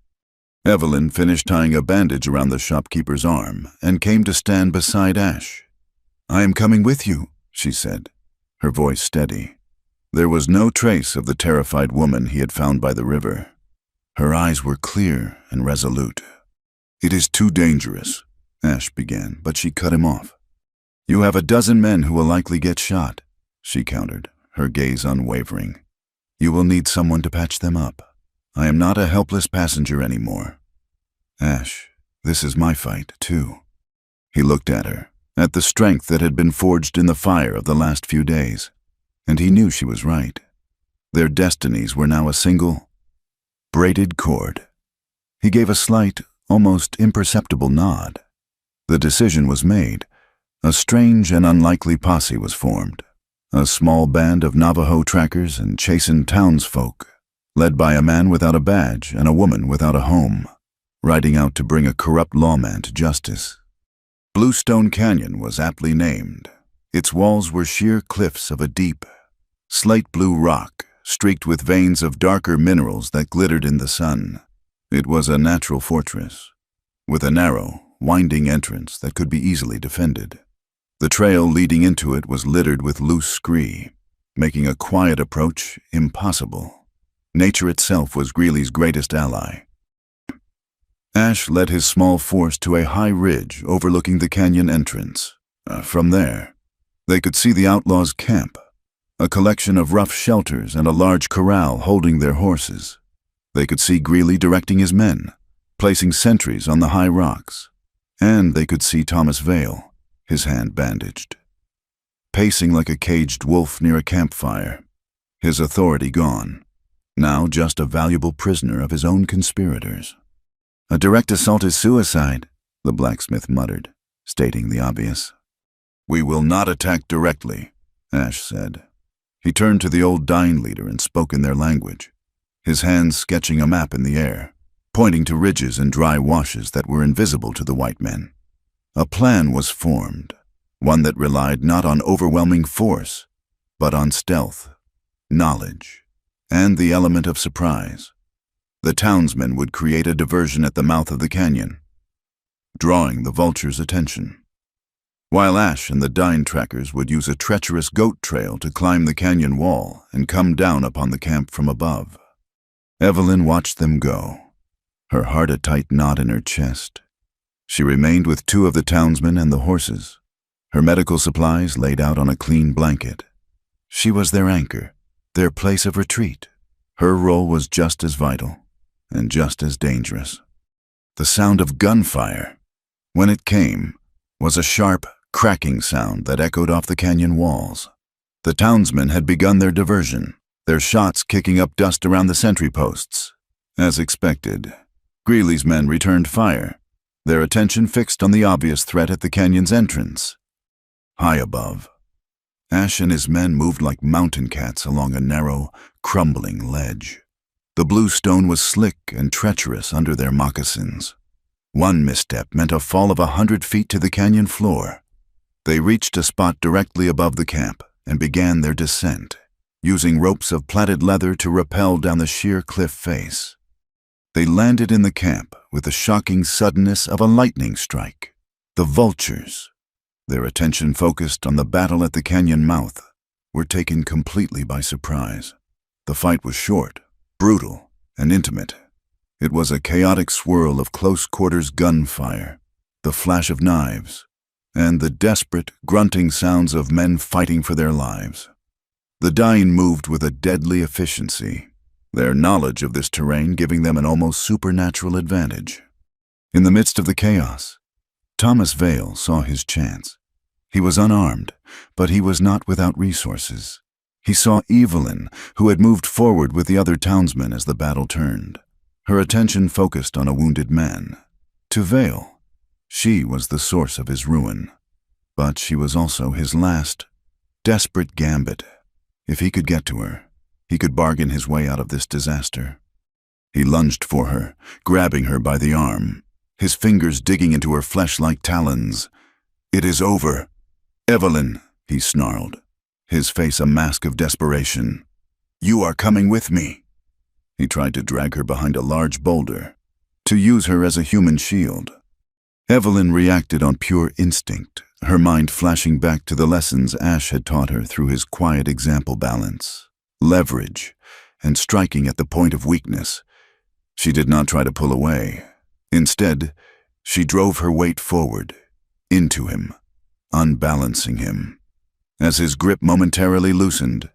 Evelyn finished tying a bandage around the shopkeeper's arm and came to stand beside Ash. "I am coming with you," she said, her voice steady. There was no trace of the terrified woman he had found by the river. Her eyes were clear and resolute. "It is too dangerous," Ash began, but she cut him off. "You have a dozen men who will likely get shot," she countered, her gaze unwavering. "You will need someone to patch them up. I am not a helpless passenger anymore. Ash, this is my fight, too." He looked at her, at the strength that had been forged in the fire of the last few days, and he knew she was right. Their destinies were now a single, braided cord. He gave a slight, almost imperceptible nod. The decision was made. A strange and unlikely posse was formed. A small band of Navajo trackers and chastened townsfolk, led by a man without a badge and a woman without a home, riding out to bring a corrupt lawman to justice. Bluestone Canyon was aptly named. Its walls were sheer cliffs of a deep, slate-blue rock, streaked with veins of darker minerals that glittered in the sun. It was a natural fortress, with a narrow, winding entrance that could be easily defended. The trail leading into it was littered with loose scree, making a quiet approach impossible. Nature itself was Greeley's greatest ally. Ash led his small force to a high ridge overlooking the canyon entrance. From there, they could see the outlaws' camp, a collection of rough shelters and a large corral holding their horses. They could see Greeley directing his men, placing sentries on the high rocks. And they could see Thomas Vale, his hand bandaged, pacing like a caged wolf near a campfire, his authority gone, now just a valuable prisoner of his own conspirators. "A direct assault is suicide," the blacksmith muttered, stating the obvious. "We will not attack directly," Ash said. He turned to the old Dine leader and spoke in their language, his hands sketching a map in the air, pointing to ridges and dry washes that were invisible to the white men. A plan was formed, one that relied not on overwhelming force, but on stealth, knowledge, and the element of surprise. The townsmen would create a diversion at the mouth of the canyon, drawing the vultures' attention, while Ash and the Dine trackers would use a treacherous goat trail to climb the canyon wall and come down upon the camp from above. Evelyn watched them go, her heart a tight knot in her chest. She remained with two of the townsmen and the horses, her medical supplies laid out on a clean blanket. She was their anchor, their place of retreat. Her role was just as vital and just as dangerous. The sound of gunfire, when it came, was a sharp, cracking sound that echoed off the canyon walls. The townsmen had begun their diversion, their shots kicking up dust around the sentry posts. As expected, Greeley's men returned fire, their attention fixed on the obvious threat at the canyon's entrance. High above, Ash and his men moved like mountain cats along a narrow, crumbling ledge. The bluestone was slick and treacherous under their moccasins. One misstep meant a fall of 100 feet to the canyon floor. They reached a spot directly above the camp and began their descent, using ropes of plaited leather to rappel down the sheer cliff face. They landed in the camp with the shocking suddenness of a lightning strike. The vultures, their attention focused on the battle at the canyon mouth, were taken completely by surprise. The fight was short, brutal, and intimate. It was a chaotic swirl of close-quarters gunfire, the flash of knives, and the desperate, grunting sounds of men fighting for their lives. The Dine moved with a deadly efficiency, their knowledge of this terrain giving them an almost supernatural advantage. In the midst of the chaos, Thomas Vale saw his chance. He was unarmed, but he was not without resources. He saw Evelyn, who had moved forward with the other townsmen as the battle turned, her attention focused on a wounded man. To Vale, she was the source of his ruin, but she was also his last, desperate gambit. If he could get to her, he could bargain his way out of this disaster. He lunged for her, grabbing her by the arm, his fingers digging into her flesh like talons. "It is over. Evelyn," he snarled, his face a mask of desperation. "You are coming with me." He tried to drag her behind a large boulder, to use her as a human shield. Evelyn reacted on pure instinct, her mind flashing back to the lessons Ash had taught her through his quiet example: balance, leverage, and striking at the point of weakness. She did not try to pull away. Instead, she drove her weight forward, into him, unbalancing him. As his grip momentarily loosened,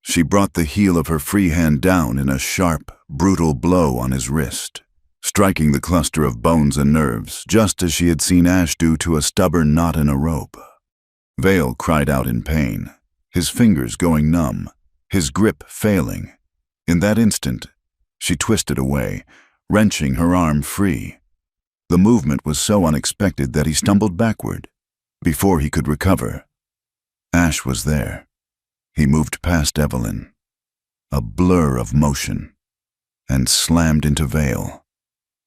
she brought the heel of her free hand down in a sharp, brutal blow on his wrist, striking the cluster of bones and nerves, just as she had seen Ash do to a stubborn knot in a rope. Vale cried out in pain, his fingers going numb, his grip failing. In that instant, she twisted away, wrenching her arm free. The movement was so unexpected that he stumbled backward. Before he could recover, Ash was there. He moved past Evelyn, a blur of motion, and slammed into Vale,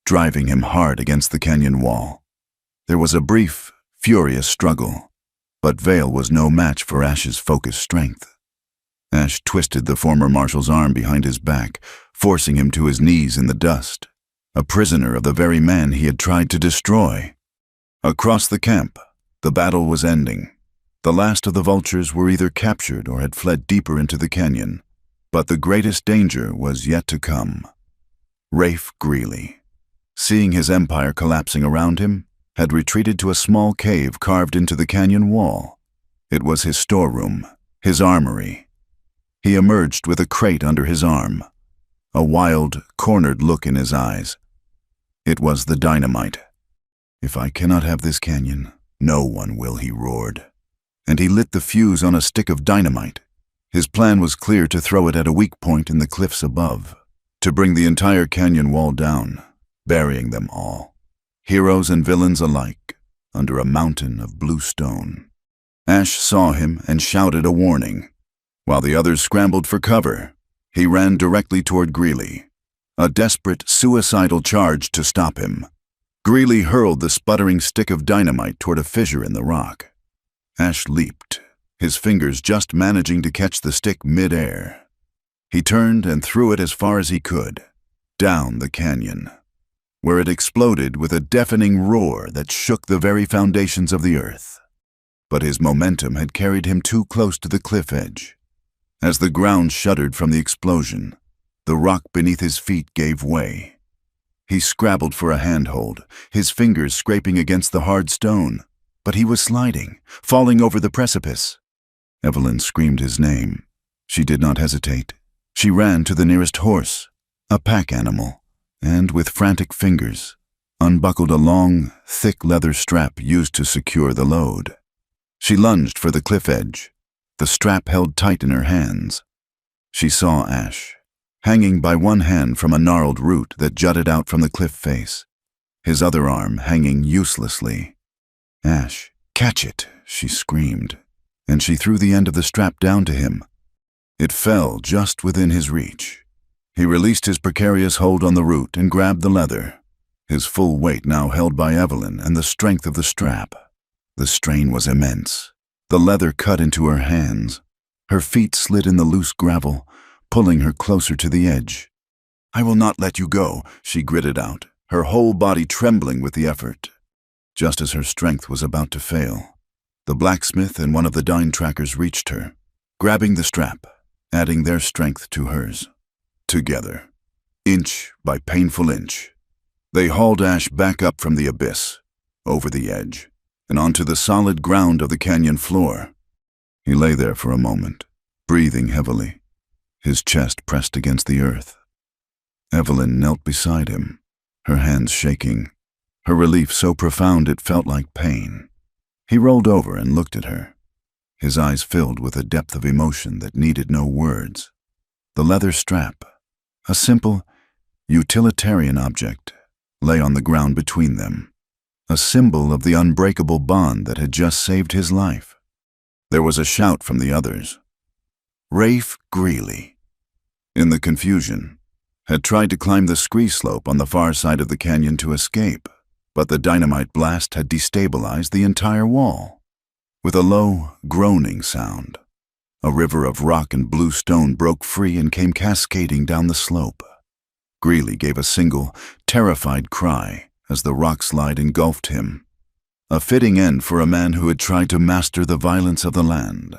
driving him hard against the canyon wall. There was a brief, furious struggle, but Vale was no match for Ash's focused strength. Ash twisted the former marshal's arm behind his back, forcing him to his knees in the dust, a prisoner of the very man he had tried to destroy. Across the camp, the battle was ending. The last of the vultures were either captured or had fled deeper into the canyon, but the greatest danger was yet to come. Rafe Greeley, seeing his empire collapsing around him, had retreated to a small cave carved into the canyon wall. It was his storeroom, his armory. He emerged with a crate under his arm, a wild, cornered look in his eyes. It was the dynamite. "If I cannot have this canyon, no one will," he roared. And he lit the fuse on a stick of dynamite. His plan was clear: to throw it at a weak point in the cliffs above, to bring the entire canyon wall down, burying them all, heroes and villains alike, under a mountain of blue stone. Ash saw him and shouted a warning. While the others scrambled for cover, he ran directly toward Greeley, a desperate, suicidal charge to stop him. Greeley hurled the sputtering stick of dynamite toward a fissure in the rock. Ash leaped, his fingers just managing to catch the stick mid-air. He turned and threw it as far as he could, down the canyon, where it exploded with a deafening roar that shook the very foundations of the earth. But his momentum had carried him too close to the cliff edge. As the ground shuddered from the explosion, the rock beneath his feet gave way. He scrabbled for a handhold, his fingers scraping against the hard stone, but he was sliding, falling over the precipice. Evelyn screamed his name. She did not hesitate. She ran to the nearest horse, a pack animal, and with frantic fingers, unbuckled a long, thick leather strap used to secure the load. She lunged for the cliff edge, the strap held tight in her hands. She saw Ash, hanging by one hand from a gnarled root that jutted out from the cliff face, his other arm hanging uselessly. "Ash, catch it," she screamed, and she threw the end of the strap down to him. It fell just within his reach. He released his precarious hold on the root and grabbed the leather, his full weight now held by Evelyn and the strength of the strap. The strain was immense. The leather cut into her hands. Her feet slid in the loose gravel, pulling her closer to the edge. "I will not let you go," she gritted out, her whole body trembling with the effort. Just as her strength was about to fail, the blacksmith and one of the dine trackers reached her, grabbing the strap, adding their strength to hers. Together, inch by painful inch, they hauled Ash back up from the abyss, over the edge, and onto the solid ground of the canyon floor. He lay there for a moment, breathing heavily, his chest pressed against the earth. Evelyn knelt beside him, her hands shaking, her relief so profound it felt like pain. He rolled over and looked at her, his eyes filled with a depth of emotion that needed no words. The leather strap, a simple, utilitarian object, lay on the ground between them, a symbol of the unbreakable bond that had just saved his life. There was a shout from the others. Rafe Greeley, in the confusion, had tried to climb the scree slope on the far side of the canyon to escape, but the dynamite blast had destabilized the entire wall. With a low, groaning sound, a river of rock and blue stone broke free and came cascading down the slope. Greeley gave a single, terrified cry as the rock slide engulfed him. A fitting end for a man who had tried to master the violence of the land,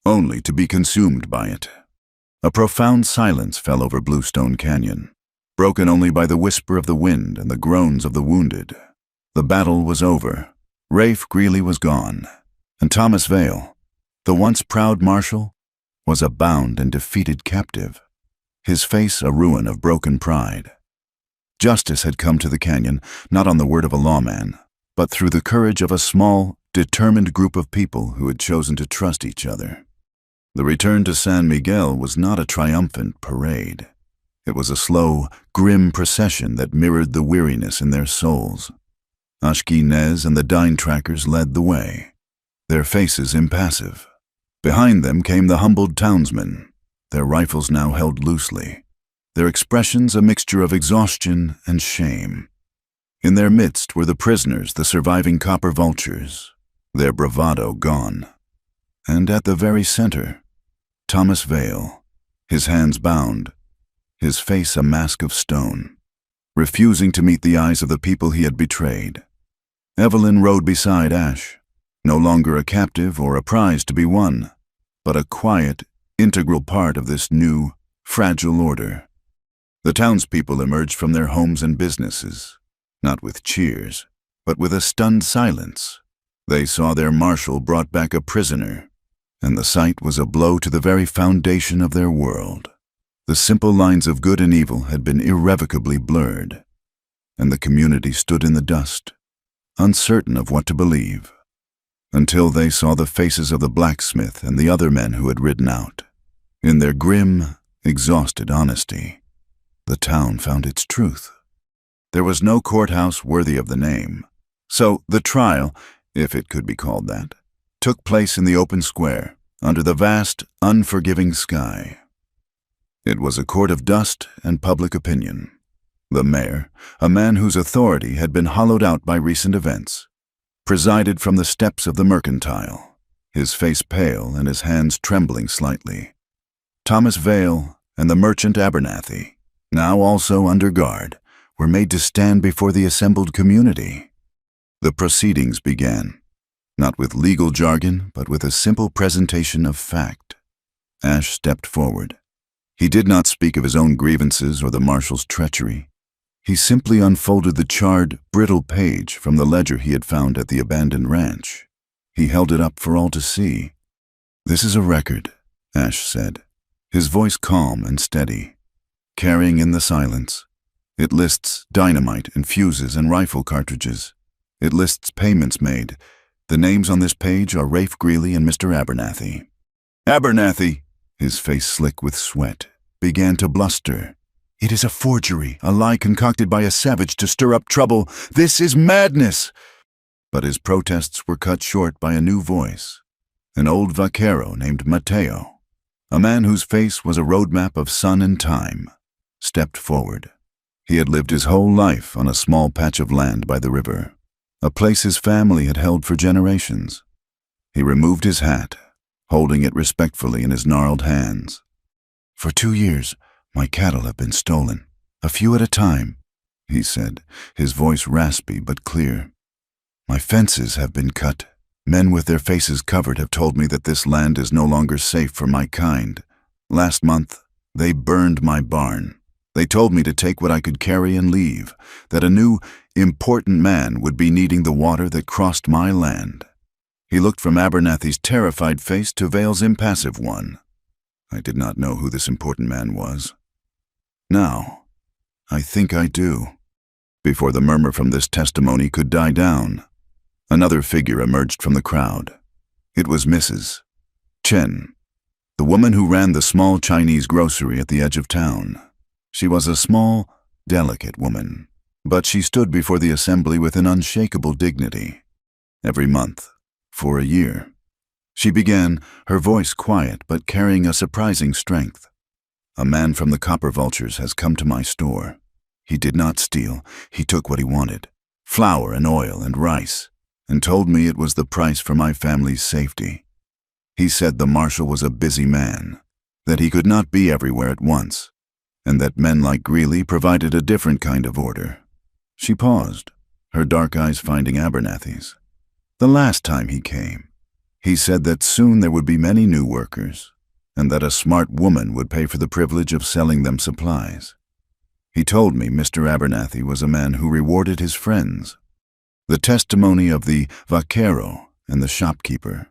only to be consumed by it. A profound silence fell over Bluestone Canyon, broken only by the whisper of the wind and the groans of the wounded. The battle was over. Rafe Greeley was gone, and Thomas Vale, the once proud marshal, was a bound and defeated captive, his face a ruin of broken pride. Justice had come to the canyon, not on the word of a lawman, but through the courage of a small, determined group of people who had chosen to trust each other. The return to San Miguel was not a triumphant parade. It was a slow, grim procession that mirrored the weariness in their souls. Ashki Nez and the Dine Trackers led the way, their faces impassive. Behind them came the humbled townsmen, their rifles now held loosely, their expressions a mixture of exhaustion and shame. In their midst were the prisoners, the surviving copper vultures, their bravado gone. And at the very center, Thomas Vale, his hands bound, his face a mask of stone, refusing to meet the eyes of the people he had betrayed. Evelyn rode beside Ash, no longer a captive or a prize to be won, but a quiet, integral part of this new, fragile order. The townspeople emerged from their homes and businesses, not with cheers, but with a stunned silence. They saw their marshal brought back a prisoner, and the sight was a blow to the very foundation of their world. The simple lines of good and evil had been irrevocably blurred, and the community stood in the dust, uncertain of what to believe, until they saw the faces of the blacksmith and the other men who had ridden out. In their grim, exhausted honesty, the town found its truth. There was no courthouse worthy of the name, so the trial, if it could be called that, took place in the open square, under the vast, unforgiving sky. It was a court of dust and public opinion. The mayor, a man whose authority had been hollowed out by recent events, presided from the steps of the mercantile, his face pale and his hands trembling slightly. Thomas Vale and the merchant Abernathy, now also under guard, were made to stand before the assembled community. The proceedings began, not with legal jargon, but with a simple presentation of fact. Ash stepped forward. He did not speak of his own grievances or the marshal's treachery. He simply unfolded the charred, brittle page from the ledger he had found at the abandoned ranch. He held it up for all to see. "This is a record," Ash said, his voice calm and steady, carrying in the silence. It lists dynamite and fuses and rifle cartridges. It lists payments made. The names on this page are Rafe Greeley and Mr. Abernathy. Abernathy, his face slick with sweat, began to bluster. "It is a forgery, a lie concocted by a savage to stir up trouble. This is madness!" But his protests were cut short by a new voice. An old vaquero named Mateo, a man whose face was a roadmap of sun and time, stepped forward. He had lived his whole life on a small patch of land by the river, a place his family had held for generations. He removed his hat, holding it respectfully in his gnarled hands. "For 2 years, my cattle have been stolen, a few at a time," he said, his voice raspy but clear. "My fences have been cut. Men with their faces covered have told me that this land is no longer safe for my kind. Last month, they burned my barn. They told me to take what I could carry and leave, that a new, important man would be needing the water that crossed my land." He looked from Abernathy's terrified face to Vale's impassive one. I did not know who this important man was. Now, I think I do. Before the murmur from this testimony could die down, another figure emerged from the crowd. It was Mrs. Chen, the woman who ran the small Chinese grocery at the edge of town. She was a small, delicate woman, but she stood before the assembly with an unshakable dignity. Every month, for a year, She began, her voice quiet but carrying a surprising strength. "A man from the copper vultures has come to my store. He did not steal, he took what he wanted, flour and oil and rice, and told me it was the price for my family's safety. He said the marshal was a busy man, that he could not be everywhere at once, and that men like Greeley provided a different kind of order." She paused, her dark eyes finding Abernathy's. "The last time he came, he said that soon there would be many new workers, and that a smart woman would pay for the privilege of selling them supplies. He told me Mr. Abernathy was a man who rewarded his friends." The testimony of the vaquero and the shopkeeper,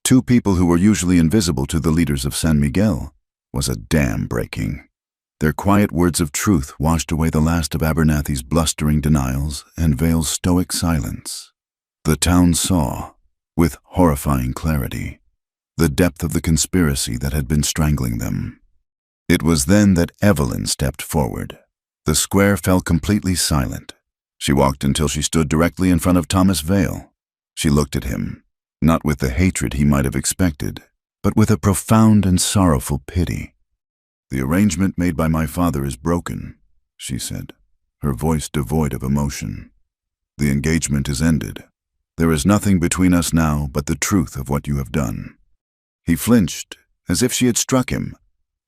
two people who were usually invisible to the leaders of San Miguel, was a dam breaking. Their quiet words of truth washed away the last of Abernathy's blustering denials and Vale's stoic silence. The town saw, with horrifying clarity, the depth of the conspiracy that had been strangling them. It was then that Evelyn stepped forward. The square fell completely silent. She walked until she stood directly in front of Thomas Vale. She looked at him, not with the hatred he might have expected, but with a profound and sorrowful pity. "The arrangement made by my father is broken," she said, her voice devoid of emotion. "The engagement is ended. There is nothing between us now but the truth of what you have done." He flinched, as if she had struck him.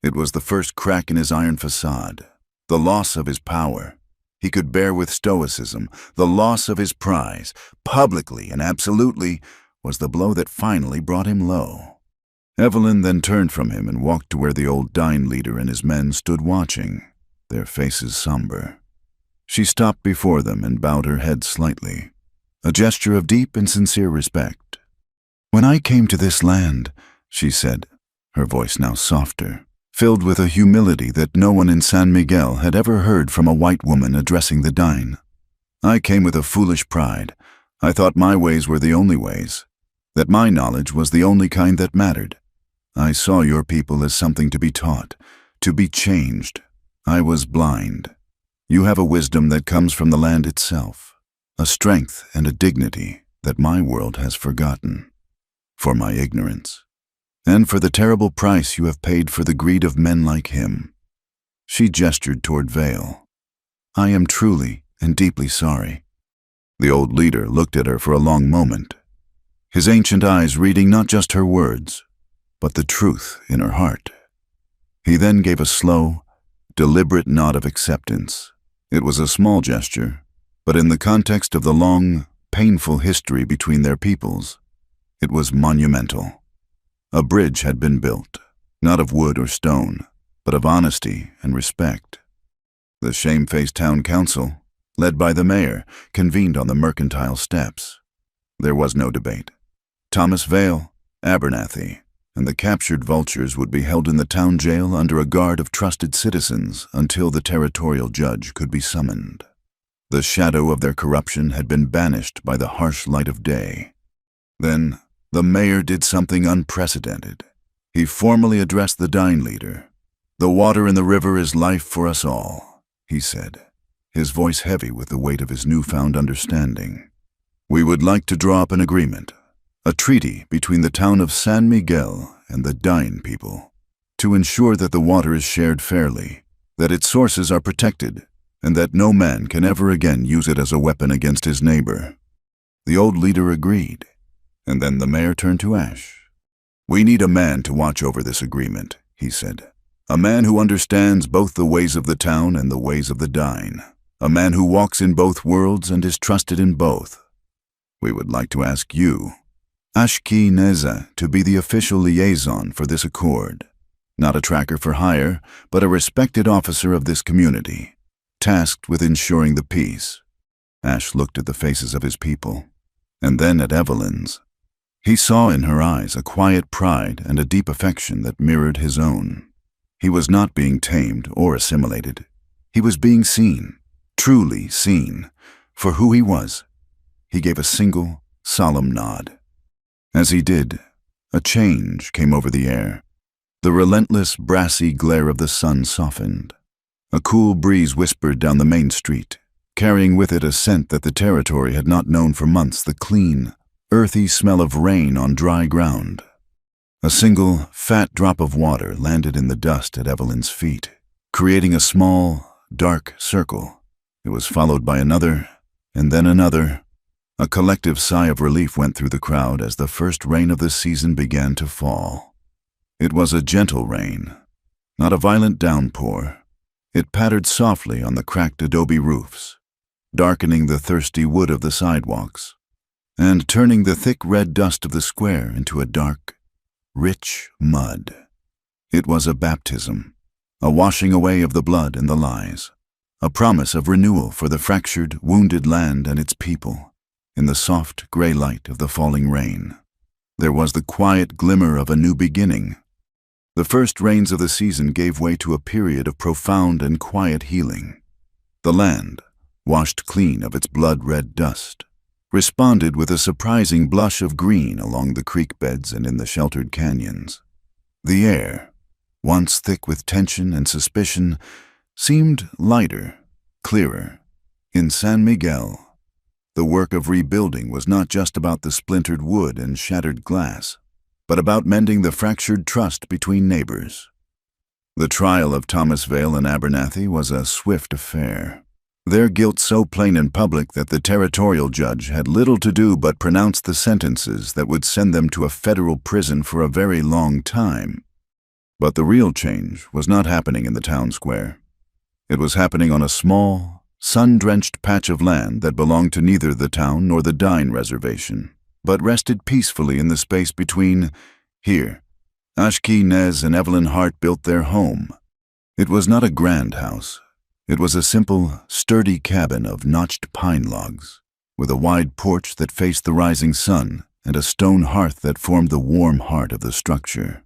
It was the first crack in his iron facade, the loss of his power. He could bear with stoicism. The loss of his prize, publicly and absolutely, was the blow that finally brought him low. Evelyn then turned from him and walked to where the old dine leader and his men stood watching, their faces somber. She stopped before them and bowed her head slightly, a gesture of deep and sincere respect. "When I came to this land," she said, her voice now softer, filled with a humility that no one in San Miguel had ever heard from a white woman addressing the dine, "I came with a foolish pride. I thought my ways were the only ways, that my knowledge was the only kind that mattered. I saw your people as something to be taught, to be changed. I was blind. You have a wisdom that comes from the land itself, a strength and a dignity that my world has forgotten. For my ignorance, and for the terrible price you have paid for the greed of men like him." She gestured toward Vale. "I am truly and deeply sorry." The old leader looked at her for a long moment, his ancient eyes reading not just her words, but the truth in her heart. He then gave a slow, deliberate nod of acceptance. It was a small gesture, but in the context of the long, painful history between their peoples, it was monumental. A bridge had been built, not of wood or stone, but of honesty and respect. The shamefaced town council, led by the mayor, convened on the mercantile steps. There was no debate. Thomas Vale, Abernathy, and the captured vultures would be held in the town jail under a guard of trusted citizens until the territorial judge could be summoned. The shadow of their corruption had been banished by the harsh light of day. Then, the mayor did something unprecedented. He formally addressed the dine leader. "The water in the river is life for us all," he said, his voice heavy with the weight of his newfound understanding. "We would like to draw up an agreement, a treaty between the town of San Miguel and the dine people, to ensure that the water is shared fairly, that its sources are protected, and that no man can ever again use it as a weapon against his neighbor." The old leader agreed. And then the mayor turned to Ash. "We need a man to watch over this agreement," he said. "A man who understands both the ways of the town and the ways of the dine. A man who walks in both worlds and is trusted in both. We would like to ask you, Ashki Neza, to be the official liaison for this accord. Not a tracker for hire, but a respected officer of this community, tasked with ensuring the peace." Ash looked at the faces of his people, and then at Evelyn's. He saw in her eyes a quiet pride and a deep affection that mirrored his own. He was not being tamed or assimilated. He was being seen, truly seen, for who he was. He gave a single, solemn nod. As he did, a change came over the air. The relentless, brassy glare of the sun softened. A cool breeze whispered down the main street, carrying with it a scent that the territory had not known for months, the clean, earthy smell of rain on dry ground. A single, fat drop of water landed in the dust at Evelyn's feet, creating a small, dark circle. It was followed by another, and then another. A collective sigh of relief went through the crowd as the first rain of the season began to fall. It was a gentle rain, not a violent downpour. It pattered softly on the cracked adobe roofs, darkening the thirsty wood of the sidewalks, and turning the thick red dust of the square into a dark, rich mud. It was a baptism, a washing away of the blood and the lies, a promise of renewal for the fractured, wounded land and its people. In the soft, gray light of the falling rain, there was the quiet glimmer of a new beginning. The first rains of the season gave way to a period of profound and quiet healing. The land, washed clean of its blood-red dust, responded with a surprising blush of green along the creek beds and in the sheltered canyons. The air, once thick with tension and suspicion, seemed lighter, clearer. In San Miguel, the work of rebuilding was not just about the splintered wood and shattered glass, but about mending the fractured trust between neighbors. The trial of Thomas Vale and Abernathy was a swift affair, their guilt so plain in public that the territorial judge had little to do but pronounce the sentences that would send them to a federal prison for a very long time. But the real change was not happening in the town square. It was happening on a small, sun-drenched patch of land that belonged to neither the town nor the Dine reservation, but rested peacefully in the space between. Here, Ashki Nez and Evelyn Hart built their home. It was not a grand house. It was a simple, sturdy cabin of notched pine logs, with a wide porch that faced the rising sun and a stone hearth that formed the warm heart of the structure.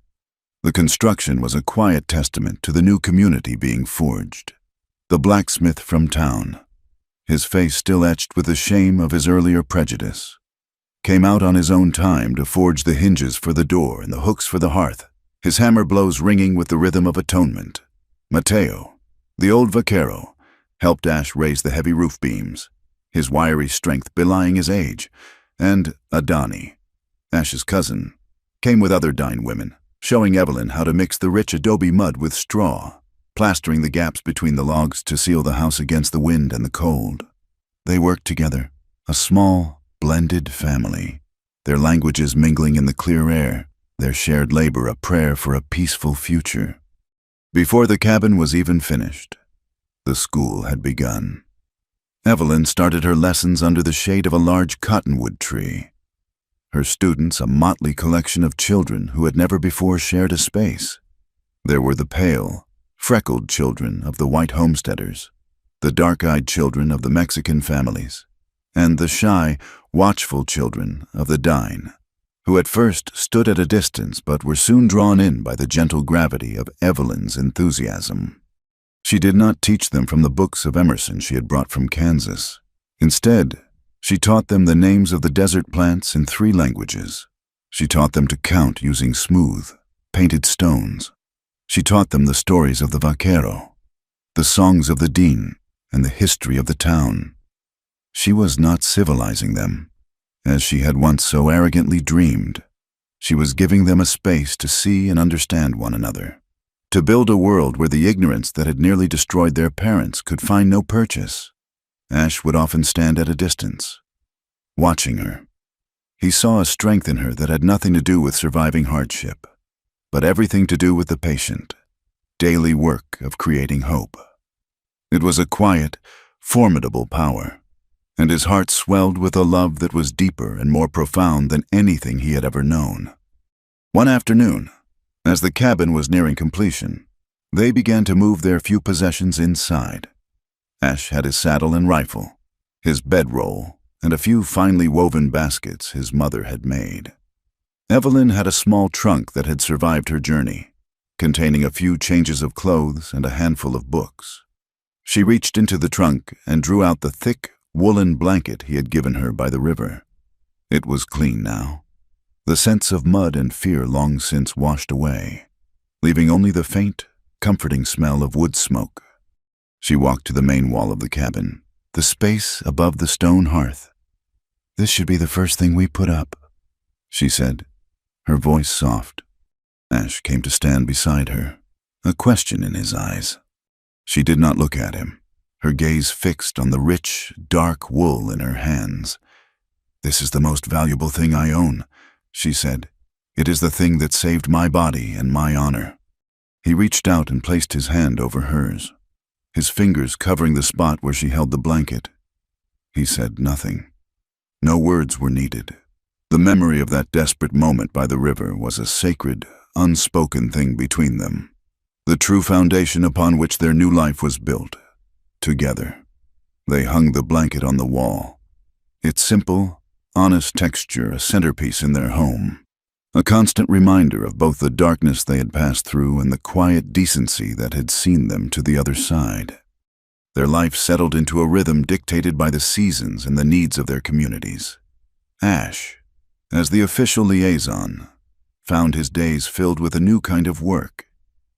The construction was a quiet testament to the new community being forged. The blacksmith from town, his face still etched with the shame of his earlier prejudice, came out on his own time to forge the hinges for the door and the hooks for the hearth, his hammer blows ringing with the rhythm of atonement. Mateo, the old vaquero, helped Ash raise the heavy roof beams, his wiry strength belying his age, and Adani, Ash's cousin, came with other Dine women, showing Evelyn how to mix the rich adobe mud with straw, plastering the gaps between the logs to seal the house against the wind and the cold. They worked together, a small, blended family, their languages mingling in the clear air, their shared labor a prayer for a peaceful future. Before the cabin was even finished, the school had begun. Evelyn started her lessons under the shade of a large cottonwood tree. Her students, a motley collection of children who had never before shared a space. There were the pale, freckled children of the white homesteaders, the dark-eyed children of the Mexican families, and the shy, watchful children of the Dine, who at first stood at a distance but were soon drawn in by the gentle gravity of Evelyn's enthusiasm. She did not teach them from the books of Emerson she had brought from Kansas. Instead, she taught them the names of the desert plants in 3 languages. She taught them to count using smooth, painted stones. She taught them the stories of the vaquero, the songs of the Dean, and the history of the town. She was not civilizing them, as she had once so arrogantly dreamed. She was giving them a space to see and understand one another, to build a world where the ignorance that had nearly destroyed their parents could find no purchase. Ash would often stand at a distance, watching her. He saw a strength in her that had nothing to do with surviving hardship, but everything to do with the patient, daily work of creating hope. It was a quiet, formidable power, and his heart swelled with a love that was deeper and more profound than anything he had ever known. One afternoon, as the cabin was nearing completion, they began to move their few possessions inside. Ash had his saddle and rifle, his bedroll, and a few finely woven baskets his mother had made. Evelyn had a small trunk that had survived her journey, containing a few changes of clothes and a handful of books. She reached into the trunk and drew out the thick, woolen blanket he had given her by the river. It was clean now, the sense of mud and fear long since washed away, leaving only the faint, comforting smell of wood smoke. She walked to the main wall of the cabin, the space above the stone hearth. "This should be the first thing we put up," she said, her voice soft, Ash came to stand beside her, a question in his eyes. She did not look at him, her gaze fixed on the rich, dark wool in her hands. "This is the most valuable thing I own," she said. "It is the thing that saved my body and my honor." He reached out and placed his hand over hers, his fingers covering the spot where she held the blanket. He said nothing. No words were needed. The memory of that desperate moment by the river was a sacred, unspoken thing between them, the true foundation upon which their new life was built. Together, they hung the blanket on the wall, its simple, honest texture a centerpiece in their home, a constant reminder of both the darkness they had passed through and the quiet decency that had seen them to the other side. Their life settled into a rhythm dictated by the seasons and the needs of their communities. Ash, as the official liaison, found his days filled with a new kind of work.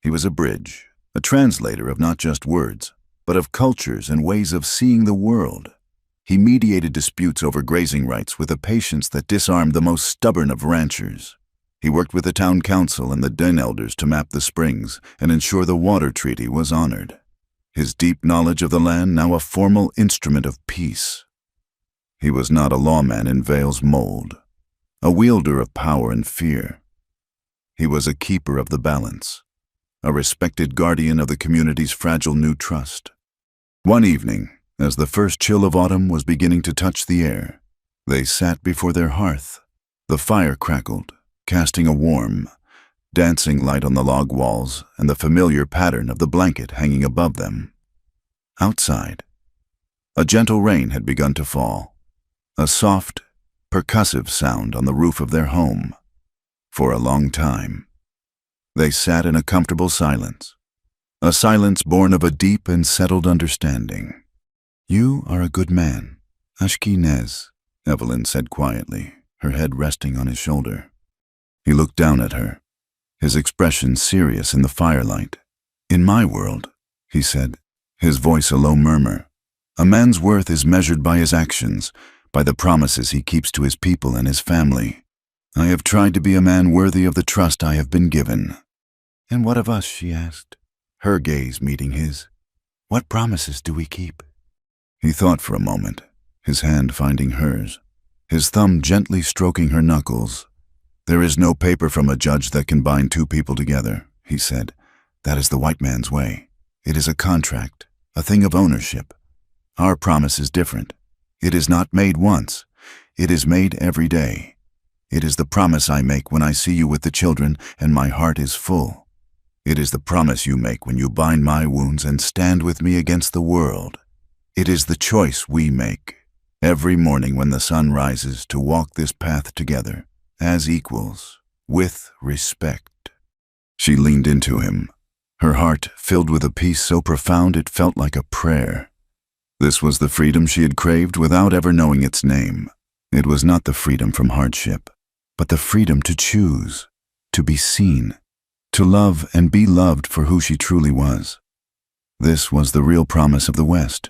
He was a bridge, a translator of not just words, but of cultures and ways of seeing the world. He mediated disputes over grazing rights with a patience that disarmed the most stubborn of ranchers. He worked with the town council and the den elders to map the springs and ensure the water treaty was honored. His deep knowledge of the land now a formal instrument of peace. He was not a lawman in Vale's mold, a wielder of power and fear. He was a keeper of the balance, a respected guardian of the community's fragile new trust. One evening, as the first chill of autumn was beginning to touch the air, they sat before their hearth. The fire crackled, casting a warm, dancing light on the log walls and the familiar pattern of the blanket hanging above them. Outside, a gentle rain had begun to fall, a soft, percussive sound on the roof of their home. For a long time, they sat in a comfortable silence, a silence born of a deep and settled understanding. "You are a good man, Ashkenaz," Evelyn said quietly, her head resting on his shoulder. He looked down at her, his expression serious in the firelight. "In my world," he said, his voice a low murmur, "a man's worth is measured by his actions, by the promises he keeps to his people and his family. I have tried to be a man worthy of the trust I have been given." "And what of us?" she asked, her gaze meeting his. "What promises do we keep?" He thought for a moment, his hand finding hers, his thumb gently stroking her knuckles. "There is no paper from a judge that can bind two people together," he said. "That is the white man's way. It is a contract, a thing of ownership. Our promise is different. It is not made once. It is made every day. It is the promise I make when I see you with the children and my heart is full. It is the promise you make when you bind my wounds and stand with me against the world. It is the choice we make every morning when the sun rises to walk this path together, as equals, with respect." She leaned into him, her heart filled with a peace so profound it felt like a prayer. This was the freedom she had craved without ever knowing its name. It was not the freedom from hardship, but the freedom to choose, to be seen, to love and be loved for who she truly was. This was the real promise of the West,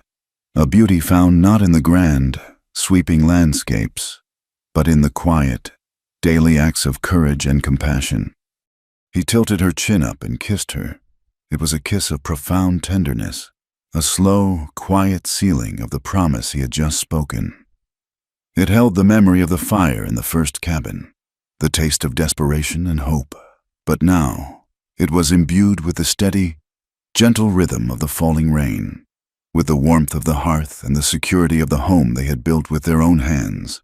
a beauty found not in the grand, sweeping landscapes, but in the quiet, daily acts of courage and compassion. He tilted her chin up and kissed her. It was a kiss of profound tenderness, a slow, quiet sealing of the promise he had just spoken. It held the memory of the fire in the first cabin, the taste of desperation and hope. But now, it was imbued with the steady, gentle rhythm of the falling rain, with the warmth of the hearth and the security of the home they had built with their own hands.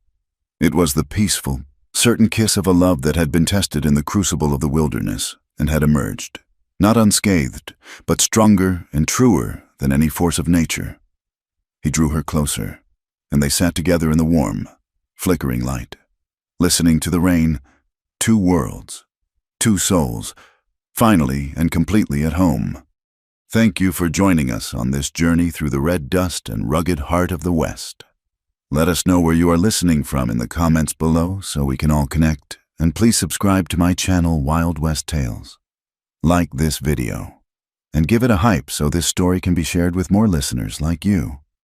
It was the peaceful, certain kiss of a love that had been tested in the crucible of the wilderness and had emerged, not unscathed, but stronger and truer than any force of nature. He drew her closer, and they sat together in the warm, flickering light, listening to the rain. Two worlds, two souls, finally and completely at home. Thank you for joining us on this journey through the red dust and rugged heart of the West. Let us know where you are listening from in the comments below so we can all connect, and please subscribe to my channel Wild West Tales. Like this video, and give it a hype so this story can be shared with more listeners like you.